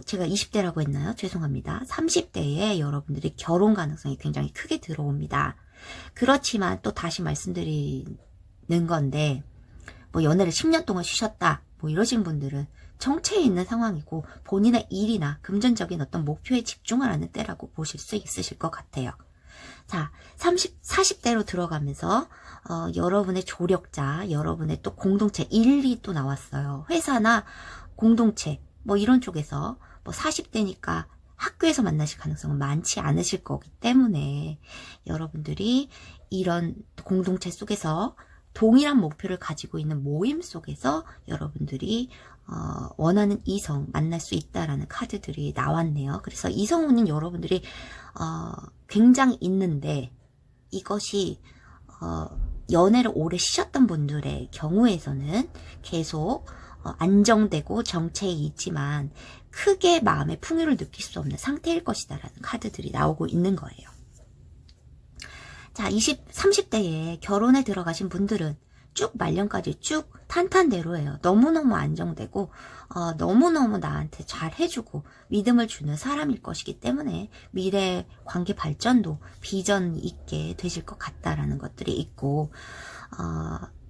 제가 20대라고 했나요? 죄송합니다. 30대에 여러분들이 결혼 가능성이 굉장히 크게 들어옵니다. 그렇지만 또 다시 말씀드리는 건데, 뭐 연애를 10년 동안 쉬셨다, 뭐 이러신 분들은 정체에 있는 상황이고 본인의 일이나 금전적인 어떤 목표에 집중을 하는 때라고 보실 수 있으실 것 같아요. 자, 40대로 들어가면서 여러분의 조력자, 여러분의 또 공동체, 일이 또 나왔어요. 회사나 공동체, 뭐 이런 쪽에서 뭐 40대니까 학교에서 만나실 가능성은 많지 않으실 거기 때문에 여러분들이 이런 공동체 속에서 동일한 목표를 가지고 있는 모임 속에서 여러분들이 원하는 이성 만날 수 있다라는 카드들이 나왔네요. 그래서 이성운은 여러분들이 굉장히 있는데, 이것이 연애를 오래 쉬셨던 분들의 경우에서는 계속 안정되고 정체에 있지만 크게 마음의 풍요를 느낄 수 없는 상태일 것이다라는 카드들이 나오고 있는 거예요. 자, 30대에 결혼에 들어가신 분들은 쭉 말년까지 쭉 탄탄대로예요. 너무너무 안정되고 너무너무 나한테 잘 해주고 믿음을 주는 사람일 것이기 때문에 미래 관계 발전도 비전 있게 되실 것 같다라는 것들이 있고,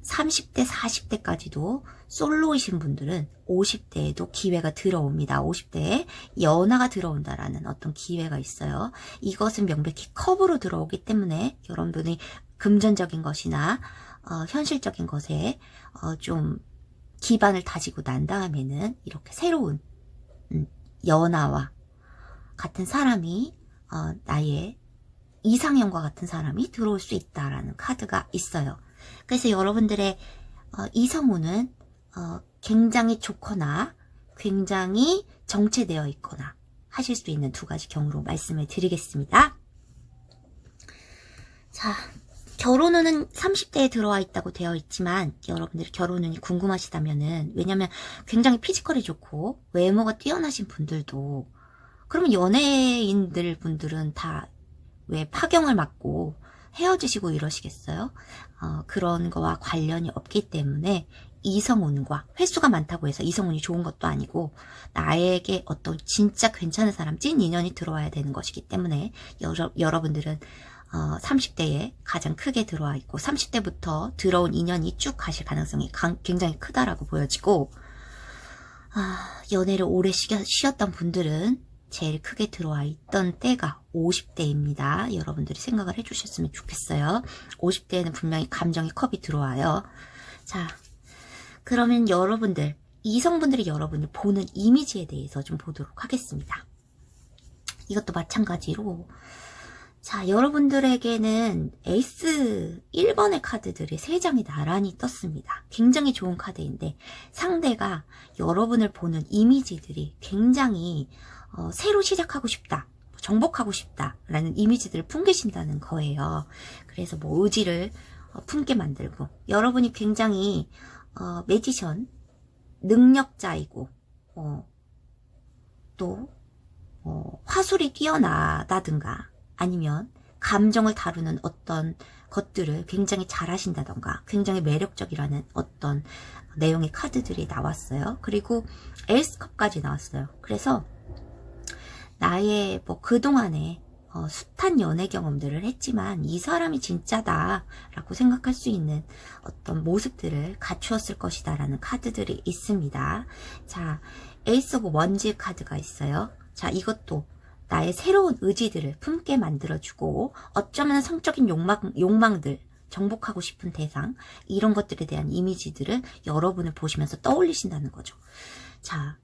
30대, 40대까지도 솔로이신 분들은 50대에도 기회가 들어옵니다. 50대에 연하가 들어온다라는 어떤 기회가 있어요. 이것은 명백히 컵으로 들어오기 때문에 여러분들이 금전적인 것이나 현실적인 것에 좀 기반을 다지고 난 다음에는 이렇게 새로운 연하와 같은 사람이 나의 이상형과 같은 사람이 들어올 수 있다라는 카드가 있어요. 그래서 여러분들의 이성운은 굉장히 좋거나 굉장히 정체되어 있거나 하실 수 있는 두 가지 경우로 말씀을 드리겠습니다. 자, 결혼운은 30대에 들어와 있다고 되어 있지만 여러분들이 결혼운이 궁금하시다면은, 왜냐면 굉장히 피지컬이 좋고 외모가 뛰어나신 분들도, 그러면 연예인들 분들은 다 왜 파경을 맞고 헤어지시고 이러시겠어요? 그런 거와 관련이 없기 때문에 이성운과, 횟수가 많다고 해서 이성운이 좋은 것도 아니고 나에게 어떤 진짜 괜찮은 사람, 찐 인연이 들어와야 되는 것이기 때문에 여러분들은 30대에 가장 크게 들어와 있고 30대부터 들어온 인연이 쭉 가실 가능성이 굉장히 크다라고 보여지고, 연애를 오래 쉬었던 분들은 제일 크게 들어와 있던 때가 50대입니다. 여러분들이 생각을 해주셨으면 좋겠어요. 50대에는 분명히 감정의 컵이 들어와요. 자, 그러면 여러분들, 이성분들이 여러분을 보는 이미지에 대해서 좀 보도록 하겠습니다. 이것도 마찬가지로, 자, 여러분들에게는 에이스 1번의 카드들이 3장이 나란히 떴습니다. 굉장히 좋은 카드인데 상대가 여러분을 보는 이미지들이 굉장히 새로 시작하고 싶다, 정복하고 싶다라는 이미지들을 풍기신다는 거예요. 그래서 뭐 의지를 품게 만들고, 여러분이 굉장히 매지션, 능력자이고 또 화술이 뛰어나다든가 아니면 감정을 다루는 어떤 것들을 굉장히 잘하신다던가 굉장히 매력적이라는 어떤 내용의 카드들이 나왔어요. 그리고 에이스컵까지 나왔어요. 그래서 나의 뭐 그동안에 숱한 연애 경험들을 했지만 이 사람이 진짜다 라고 생각할 수 있는 어떤 모습들을 갖추었을 것이다 라는 카드들이 있습니다. 자, 에이스 오브 원즈 카드가 있어요. 자, 이것도 나의 새로운 의지들을 품게 만들어주고, 어쩌면 성적인 욕망들, 정복하고 싶은 대상, 이런 것들에 대한 이미지들을 여러분을 보시면서 떠올리신다는 거죠. 자,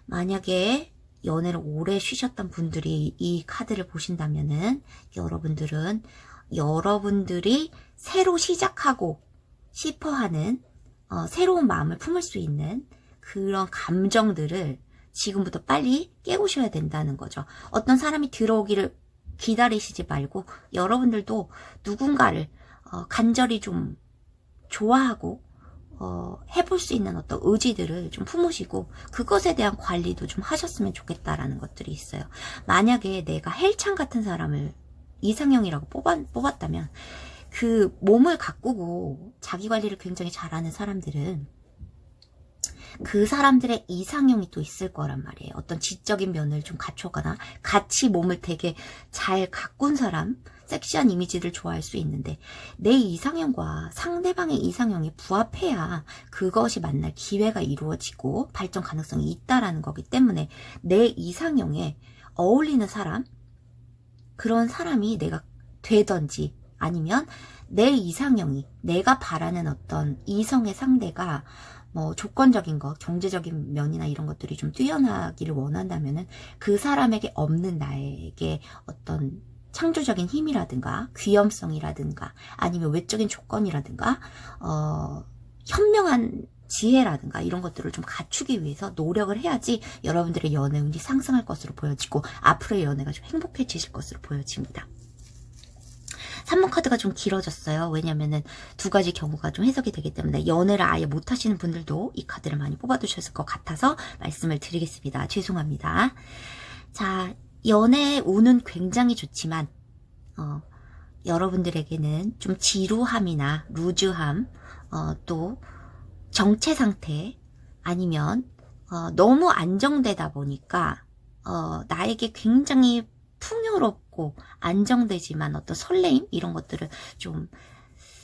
만약에 연애를 오래 쉬셨던 분들이 이 카드를 보신다면은 여러분들이 새로 시작하고 싶어하는 새로운 마음을 품을 수 있는 그런 감정들을 지금부터 빨리 깨우셔야 된다는 거죠. 어떤 사람이 들어오기를 기다리시지 말고 여러분들도 누군가를 간절히 좀 좋아하고 해볼 수 있는 어떤 의지들을 좀 품으시고 그것에 대한 관리도 좀 하셨으면 좋겠다라는 것들이 있어요. 만약에 내가 헬창 같은 사람을 이상형이라고 뽑았다면 그 몸을 가꾸고 자기 관리를 굉장히 잘하는 사람들은 그 사람들의 이상형이 또 있을 거란 말이에요. 어떤 지적인 면을 좀 갖춰가나 같이 몸을 되게 잘 가꾼 사람, 섹시한 이미지를 좋아할 수 있는데 내 이상형과 상대방의 이상형이 부합해야 그것이 만날 기회가 이루어지고 발전 가능성이 있다라는 거기 때문에 내 이상형에 어울리는 사람, 그런 사람이 내가 되던지 아니면 내 이상형이 내가 바라는 어떤 이성의 상대가 뭐 조건적인 것, 경제적인 면이나 이런 것들이 좀 뛰어나기를 원한다면은 그 사람에게 없는 나에게 어떤 창조적인 힘이라든가 귀염성이라든가 아니면 외적인 조건이라든가 현명한 지혜라든가 이런 것들을 좀 갖추기 위해서 노력을 해야지 여러분들의 연애운이 상승할 것으로 보여지고 앞으로의 연애가 좀 행복해지실 것으로 보여집니다. 3번 카드가 좀 길어졌어요. 왜냐면은 두 가지 경우가 좀 해석이 되기 때문에 연애를 아예 못하시는 분들도 이 카드를 많이 뽑아두셨을 것 같아서 말씀을 드리겠습니다. 죄송합니다. 자, 연애 운은 굉장히 좋지만 여러분들에게는 좀 지루함이나 루즈함, 또 정체 상태 아니면 너무 안정되다 보니까 나에게 굉장히 풍요롭고 안정되지만 어떤 설레임 이런 것들을 좀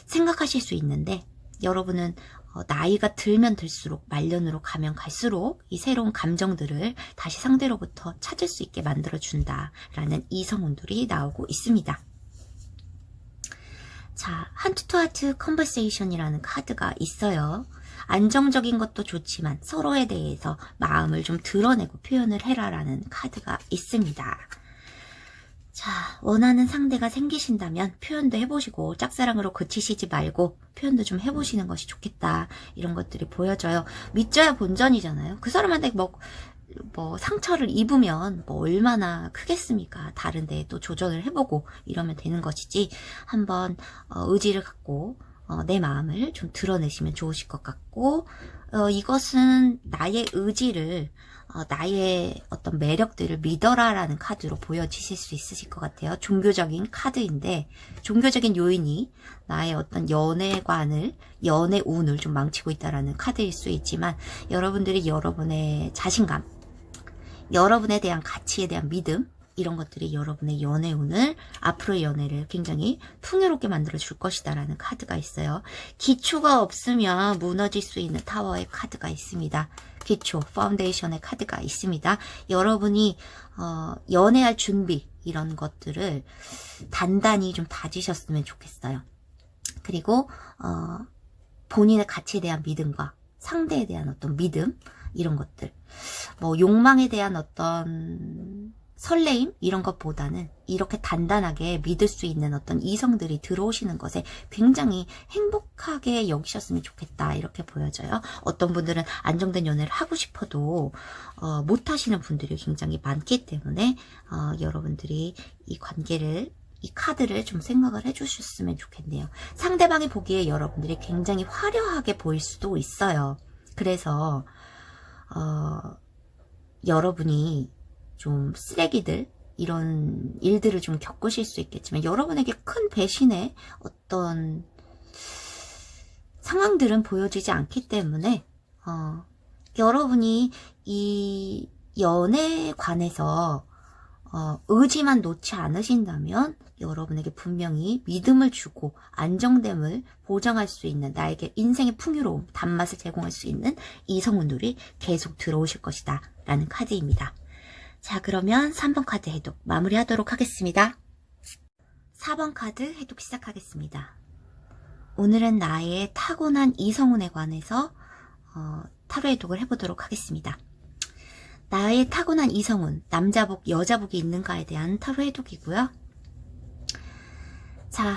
생각하실 수 있는데 여러분은 나이가 들면 들수록 말년으로 가면 갈수록 이 새로운 감정들을 다시 상대로부터 찾을 수 있게 만들어준다라는 이성운들이 나오고 있습니다. 자, 하트 투 하트 컨버세이션이라는 카드가 있어요. 안정적인 것도 좋지만 서로에 대해서 마음을 좀 드러내고 표현을 해라라는 카드가 있습니다. 자, 원하는 상대가 생기신다면 표현도 해보시고 짝사랑으로 그치시지 말고 표현도 좀 해보시는 것이 좋겠다. 이런 것들이 보여져요. 믿져야 본전이잖아요. 그 사람한테 뭐 상처를 입으면 뭐 얼마나 크겠습니까? 다른 데에 또 조정을 해보고 이러면 되는 것이지 한번 의지를 갖고 내 마음을 좀 드러내시면 좋으실 것 같고 이것은 나의 의지를 나의 어떤 매력들을 믿어라라는 카드로 보여지실 수 있으실 것 같아요. 종교적인 카드인데 종교적인 요인이 나의 어떤 연애관을, 연애 운을 좀 망치고 있다라는 카드일 수 있지만 여러분들이 여러분의 자신감, 여러분에 대한 가치에 대한 믿음 이런 것들이 여러분의 연애 운을, 앞으로의 연애를 굉장히 풍요롭게 만들어 줄 것이다 라는 카드가 있어요. 기초가 없으면 무너질 수 있는 타워의 카드가 있습니다. 기초, 파운데이션의 카드가 있습니다. 여러분이 연애할 준비 이런 것들을 단단히 좀 다지셨으면 좋겠어요. 그리고 본인의 가치에 대한 믿음과 상대에 대한 어떤 믿음 이런 것들, 뭐 욕망에 대한 어떤 설레임 이런 것보다는 이렇게 단단하게 믿을 수 있는 어떤 이성들이 들어오시는 것에 굉장히 행복하게 여기셨으면 좋겠다 이렇게 보여져요. 어떤 분들은 안정된 연애를 하고 싶어도 못 하시는 분들이 굉장히 많기 때문에 여러분들이 이 관계를 이 카드를 좀 생각을 해주셨으면 좋겠네요. 상대방이 보기에 여러분들이 굉장히 화려하게 보일 수도 있어요. 그래서 여러분이 좀 쓰레기들 이런 일들을 좀 겪으실 수 있겠지만 여러분에게 큰 배신의 어떤 상황들은 보여지지 않기 때문에 여러분이 이 연애에 관해서 의지만 놓지 않으신다면 여러분에게 분명히 믿음을 주고 안정됨을 보장할 수 있는 나에게 인생의 풍요로움, 단맛을 제공할 수 있는 이성운들이 계속 들어오실 것이다 라는 카드입니다. 자, 그러면 3번 카드 해독 마무리하도록 하겠습니다. 4번 카드 해독 시작하겠습니다. 오늘은 나의 타고난 이성운에 관해서 타로 해독을 해보도록 하겠습니다. 나의 타고난 이성운, 남자복, 여자복이 있는가에 대한 타로 해독이고요. 자,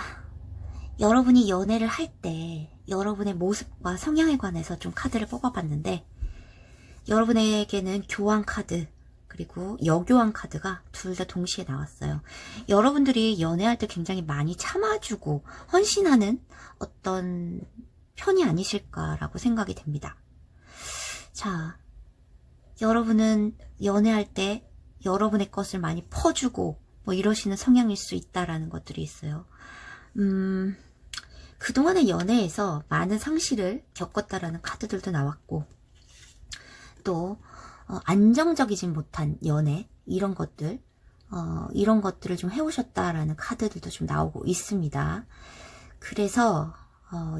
여러분이 연애를 할 때 여러분의 모습과 성향에 관해서 좀 카드를 뽑아봤는데 여러분에게는 교환 카드 그리고 여교환 카드가 둘 다 동시에 나왔어요. 여러분들이 연애할 때 굉장히 많이 참아주고 헌신하는 어떤 편이 아니실까라고 생각이 됩니다. 자, 여러분은 연애할 때 여러분의 것을 많이 퍼주고 뭐 이러시는 성향일 수 있다라는 것들이 있어요. 그동안의 연애에서 많은 상실을 겪었다라는 카드들도 나왔고 또 안정적이진 못한 연애 이런 것들을 좀 해오셨다라는 카드들도 좀 나오고 있습니다. 그래서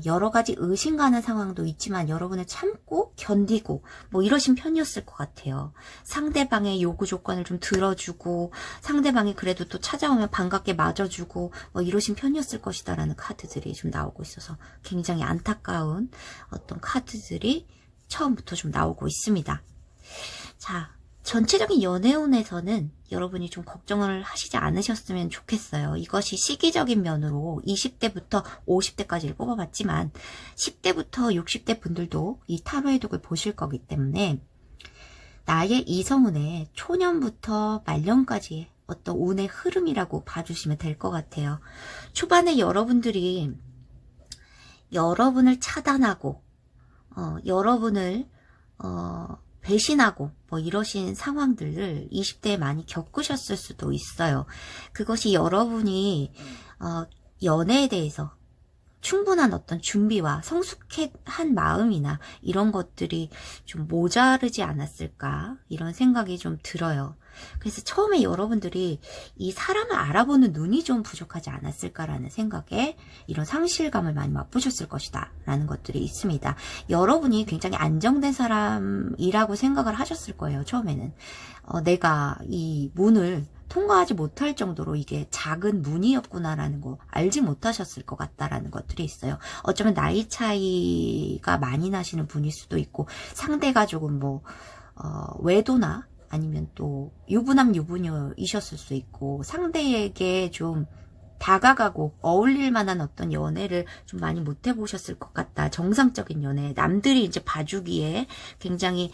여러 가지 의심가는 상황도 있지만 여러분은 참고 견디고 뭐 이러신 편이었을 것 같아요. 상대방의 요구 조건을 좀 들어주고 상대방이 그래도 또 찾아오면 반갑게 맞아주고 뭐 이러신 편이었을 것이다 라는 카드들이 좀 나오고 있어서 굉장히 안타까운 어떤 카드들이 처음부터 좀 나오고 있습니다. 자, 전체적인 연애운에서는 여러분이 좀 걱정을 하시지 않으셨으면 좋겠어요. 이것이 시기적인 면으로 20대부터 50대까지를 뽑아봤지만 10대부터 60대 분들도 이 타로 해독을 보실 거기 때문에 나의 이성운의 초년부터 말년까지의 어떤 운의 흐름이라고 봐주시면 될 것 같아요. 초반에 여러분들이 여러분을 차단하고 여러분을 배신하고 뭐 이러신 상황들을 20대에 많이 겪으셨을 수도 있어요. 그것이 여러분이 연애에 대해서 충분한 어떤 준비와 성숙한 마음이나 이런 것들이 좀 모자르지 않았을까 이런 생각이 좀 들어요. 그래서 처음에 여러분들이 이 사람을 알아보는 눈이 좀 부족하지 않았을까라는 생각에 이런 상실감을 많이 맛보셨을 것이다 라는 것들이 있습니다. 여러분이 굉장히 안정된 사람이라고 생각을 하셨을 거예요. 처음에는 내가 이 문을 통과하지 못할 정도로 이게 작은 문이었구나라는 거 알지 못하셨을 것 같다라는 것들이 있어요. 어쩌면 나이 차이가 많이 나시는 분일 수도 있고 상대가 조금 뭐 외도나 아니면 또 유부남 유부녀이셨을 수 있고 상대에게 좀 다가가고 어울릴 만한 어떤 연애를 좀 많이 못 해보셨을 것 같다. 정상적인 연애, 남들이 이제 봐주기에 굉장히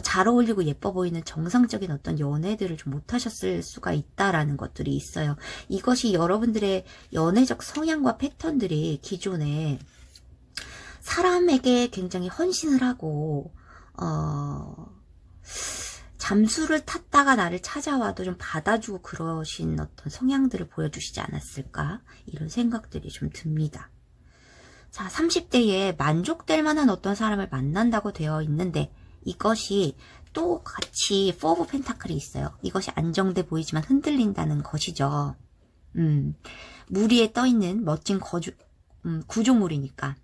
잘 어울리고 예뻐 보이는 정상적인 어떤 연애들을 좀 못 하셨을 수가 있다라는 것들이 있어요. 이것이 여러분들의 연애적 성향과 패턴들이 기존에 사람에게 굉장히 헌신을 하고 잠수를 탔다가 나를 찾아와도 좀 받아주고 그러신 어떤 성향들을 보여주시지 않았을까 이런 생각들이 좀 듭니다. 자, 30대에 만족될 만한 어떤 사람을 만난다고 되어 있는데 이것이 또 같이 4 오브 펜타클이 있어요. 이것이 안정돼 보이지만 흔들린다는 것이죠. 물 위에 떠있는 멋진 구조물이니까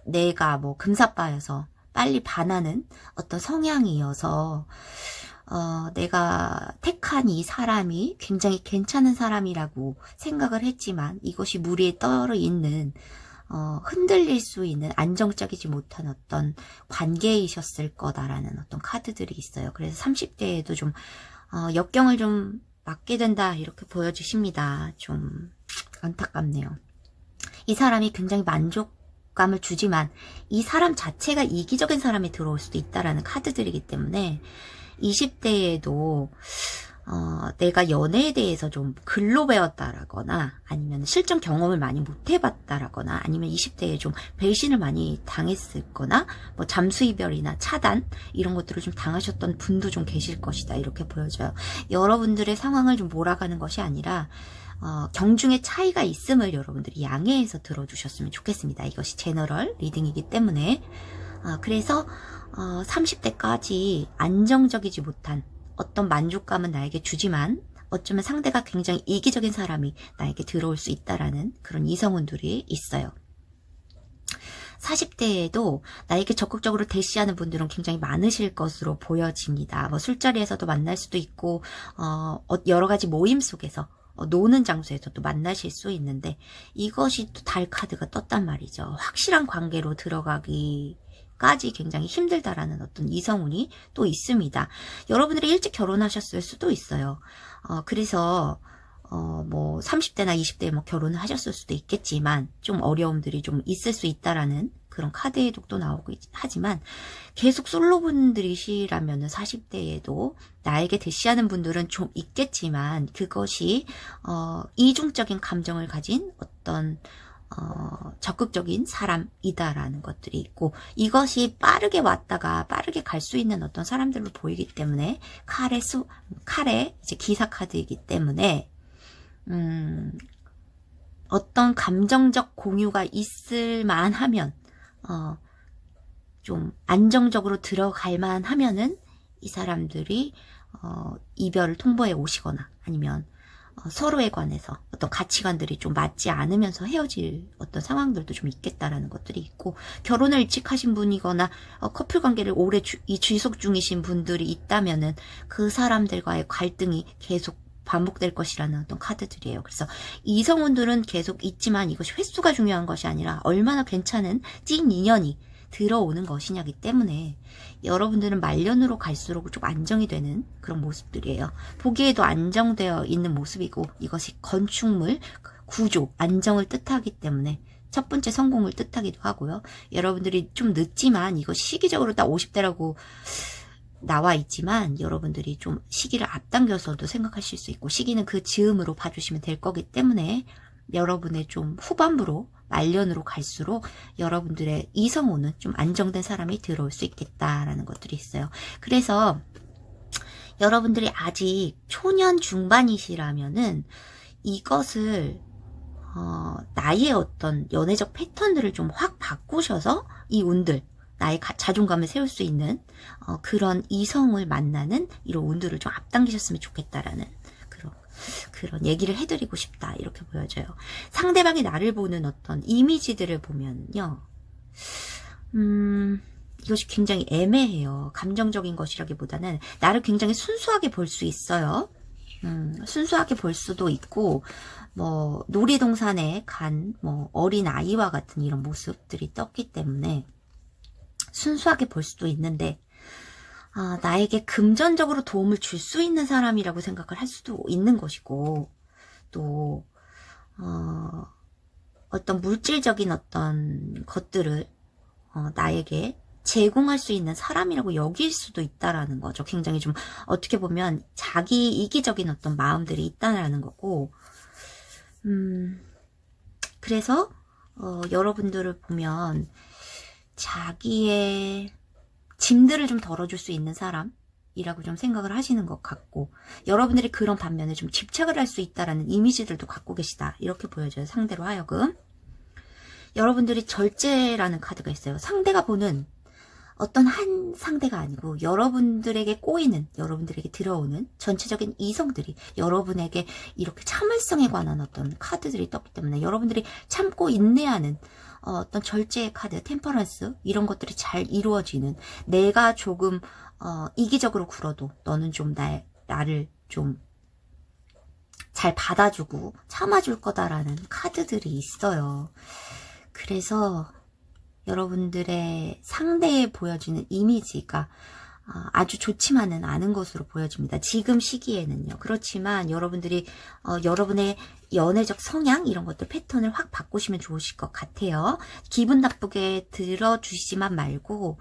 내가 뭐 금사빠여서 빨리 반하는 어떤 성향이어서 내가 택한 이 사람이 굉장히 괜찮은 사람이라고 생각을 했지만 이것이 물 위에 떠 있는 흔들릴 수 있는 안정적이지 못한 어떤 관계이셨을 거다라는 어떤 카드들이 있어요. 그래서 30대에도 좀 역경을 좀 맞게 된다 이렇게 보여주십니다. 좀 안타깝네요. 이 사람이 굉장히 만족감을 주지만 이 사람 자체가 이기적인 사람이 들어올 수도 있다라는 카드들이기 때문에 20대에도 내가 연애에 대해서 좀 글로 배웠다라거나 아니면 실전 경험을 많이 못 해봤다라거나 아니면 20대에 좀 배신을 많이 당했을거나 뭐 잠수이별이나 차단 이런 것들을 좀 당하셨던 분도 좀 계실 것이다 이렇게 보여져요. 여러분들의 상황을 좀 몰아가는 것이 아니라 경중의 차이가 있음을 여러분들이 양해해서 들어주셨으면 좋겠습니다. 이것이 제너럴 리딩이기 때문에 그래서 30대까지 안정적이지 못한 어떤 만족감은 나에게 주지만 어쩌면 상대가 굉장히 이기적인 사람이 나에게 들어올 수 있다라는 그런 이성운들이 있어요. 40대에도 나에게 적극적으로 대시하는 분들은 굉장히 많으실 것으로 보여집니다. 뭐 술자리에서도 만날 수도 있고 여러 가지 모임 속에서 노는 장소에서도 만나실 수 있는데 이것이 또 달 카드가 떴단 말이죠. 확실한 관계로 들어가기까지 굉장히 힘들다라는 어떤 이성운이 또 있습니다. 여러분들이 일찍 결혼하셨을 수도 있어요. 그래서 뭐 30대나 20대에 뭐 결혼을 하셨을 수도 있겠지만 좀 어려움들이 좀 있을 수 있다라는 그런 카드의 독도 나오고 하지만 계속 솔로분들이시라면 40대에도 나에게 대시하는 분들은 좀 있겠지만 그것이 이중적인 감정을 가진 어떤 적극적인 사람이다라는 것들이 있고 이것이 빠르게 왔다가 빠르게 갈 수 있는 어떤 사람들로 보이기 때문에 칼의 이제 기사 카드이기 때문에 어떤 감정적 공유가 있을 만하면 좀 안정적으로 들어갈 만하면은 이 사람들이 이별을 통보해 오시거나 아니면 서로에 관해서 어떤 가치관들이 좀 맞지 않으면서 헤어질 어떤 상황들도 좀 있겠다라는 것들이 있고 결혼을 일찍 하신 분이거나 커플 관계를 오래 지속 중이신 분들이 있다면은 그 사람들과의 갈등이 계속 반복될 것이라는 어떤 카드들이에요. 그래서 이성운들은 계속 있지만 이것이 횟수가 중요한 것이 아니라 얼마나 괜찮은 찐 인연이 들어오는 것이냐기 때문에 여러분들은 말년으로 갈수록 좀 안정이 되는 그런 모습들이에요. 보기에도 안정되어 있는 모습이고 이것이 건축물, 구조, 안정을 뜻하기 때문에 첫 번째 성공을 뜻하기도 하고요. 여러분들이 좀 늦지만 이것이 시기적으로 딱 50대라고 나와 있지만 여러분들이 좀 시기를 앞당겨서도 생각하실 수 있고 시기는 그 즈음으로 봐주시면 될 거기 때문에 여러분의 좀 후반부로 말년으로 갈수록 여러분들의 이성운은 좀 안정된 사람이 들어올 수 있겠다라는 것들이 있어요. 그래서 여러분들이 아직 초년 중반이시라면은 이것을 나의 어떤 연애적 패턴들을 좀 확 바꾸셔서 이 운들 나의 자존감을 세울 수 있는 그런 이성을 만나는 이런 운들을 좀 앞당기셨으면 좋겠다라는 그런 얘기를 해드리고 싶다 이렇게 보여져요. 상대방이 나를 보는 어떤 이미지들을 보면요. 이것이 굉장히 애매해요. 감정적인 것이라기보다는 나를 굉장히 순수하게 볼 수 있어요. 순수하게 볼 수도 있고 뭐 놀이동산에 간 뭐 어린 아이와 같은 이런 모습들이 떴기 때문에 순수하게 볼 수도 있는데 나에게 금전적으로 도움을 줄 수 있는 사람이라고 생각을 할 수도 있는 것이고 또 어떤 물질적인 어떤 것들을 나에게 제공할 수 있는 사람이라고 여길 수도 있다라는 거죠. 굉장히 좀 어떻게 보면 자기 이기적인 어떤 마음들이 있다라는 거고 그래서 여러분들을 보면 자기의 짐들을 좀 덜어줄 수 있는 사람이라고 좀 생각을 하시는 것 같고 여러분들이 그런 반면에 좀 집착을 할 수 있다라는 이미지들도 갖고 계시다 이렇게 보여져요. 상대로 하여금 여러분들이 절제라는 카드가 있어요. 상대가 보는 어떤 한 상대가 아니고 여러분들에게 꼬이는 여러분들에게 들어오는 전체적인 이성들이 여러분에게 이렇게 참을성에 관한 어떤 카드들이 떴기 때문에 여러분들이 참고 인내하는 어떤 절제의 카드, 템퍼런스 이런 것들이 잘 이루어지는 내가 조금 이기적으로 굴어도 너는 좀 나를 좀 잘 받아주고 참아줄 거다라는 카드들이 있어요. 그래서 여러분들의 상대에 보여지는 이미지가 아주 좋지만은 않은 것으로 보여집니다. 지금 시기에는요. 그렇지만 여러분들이 여러분의 연애적 성향 이런 것들 패턴을 확 바꾸시면 좋으실 것 같아요. 기분 나쁘게 들어주시지만 말고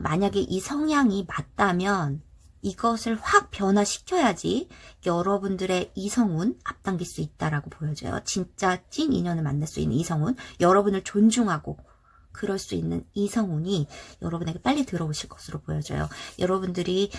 만약에 이 성향이 맞다면 이것을 확 변화시켜야지 여러분들의 이성운 앞당길 수 있다라고 보여져요. 진짜 찐 인연을 만날 수 있는 이성운, 여러분을 존중하고 그럴 수 있는 이성운이 여러분에게 빨리 들어오실 것으로 보여져요. 여러분들이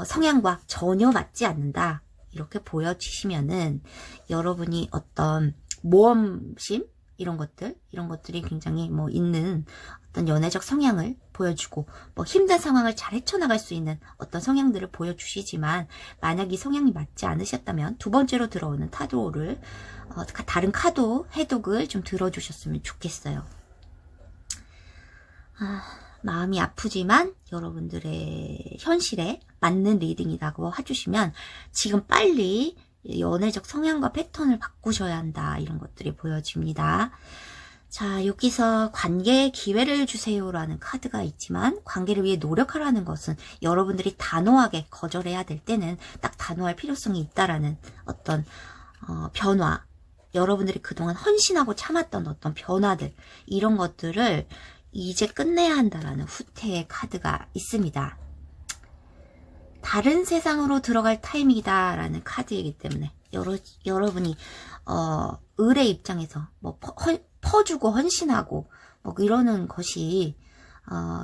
성향과 전혀 맞지 않는다 이렇게 보여지시면은 여러분이 어떤 모험심 이런 것들이 굉장히 있는 어떤 연애적 성향을 보여주고 힘든 상황을 잘 헤쳐나갈 수 있는 어떤 성향들을 보여주시지만 만약 이 성향이 맞지 않으셨다면 두 번째로 들어오는 타로를 다른 카드 해독을 좀 들어주셨으면 좋겠어요. 마음이 아프지만 여러분들의 현실에 맞는 리딩이라고 해주시면 지금 빨리 연애적 성향과 패턴을 바꾸셔야 한다 이런 것들이 보여집니다. 자, 여기서 관계에 기회를 주세요라는 카드가 있지만 관계를 위해 노력하라는 것은 여러분들이 단호하게 거절해야 될 때는 딱 단호할 필요성이 있다라는 어떤 변화, 여러분들이 그동안 헌신하고 참았던 어떤 변화들 이런 것들을 이제 끝내야 한다라는 후퇴의 카드가 있습니다. 다른 세상으로 들어갈 타임이다 라는 카드이기 때문에 여러분이 을의 입장에서 퍼주고 헌신하고 이러는 것이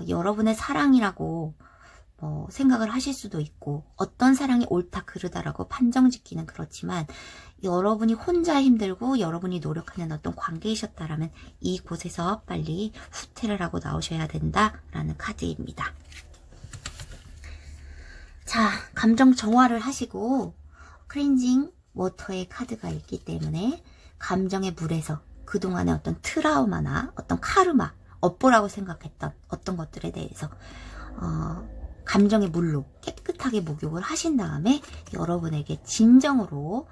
여러분의 사랑이라고 생각을 하실 수도 있고 어떤 사랑이 옳다 그르다라고 판정짓기는 그렇지만 여러분이 혼자 힘들고 여러분이 노력하는 어떤 관계이셨다라면 이곳에서 빨리 후퇴를 하고 나오셔야 된다라는 카드입니다. 자, 감정 정화를 하시고 클렌징 워터의 카드가 있기 때문에 감정의 물에서 그동안의 어떤 트라우마나 어떤 카르마, 업보라고 생각했던 어떤 것들에 대해서 감정의 물로 깨끗하게 목욕을 하신 다음에 여러분에게 진정으로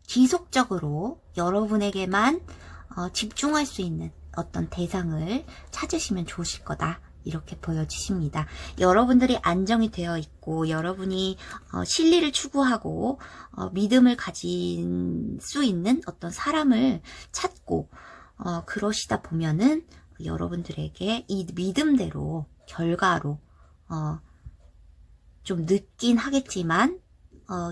지속적으로 여러분에게만 집중할 수 있는 어떤 대상을 찾으시면 좋으실 거다. 이렇게 보여주십니다. 여러분들이 안정이 되어 있고 여러분이 진리를 추구하고 믿음을 가진 수 있는 어떤 사람을 찾고 그러시다 보면은 여러분들에게 이 믿음대로 결과로 좀 늦긴 하겠지만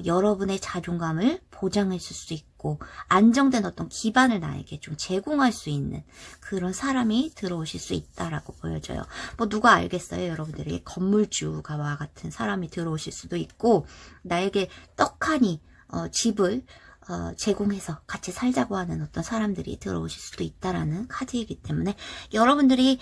여러분의 자존감을 보장해 줄 수 있고 안정된 어떤 기반을 나에게 좀 제공할 수 있는 그런 사람이 들어오실 수 있다라고 보여져요. 누가 알겠어요? 여러분들에게 건물주가와 같은 사람이 들어오실 수도 있고 나에게 떡하니 집을 제공해서 같이 살자고 하는 어떤 사람들이 들어오실 수도 있다라는 카드이기 때문에 여러분들이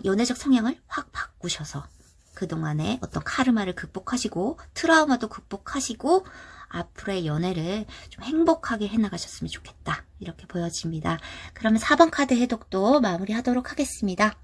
연애적 성향을 확 바꾸셔서 그동안의 어떤 카르마를 극복하시고 트라우마도 극복하시고 앞으로의 연애를 좀 행복하게 해나가셨으면 좋겠다. 이렇게 보여집니다. 그러면 4번 카드 해독도 마무리하도록 하겠습니다.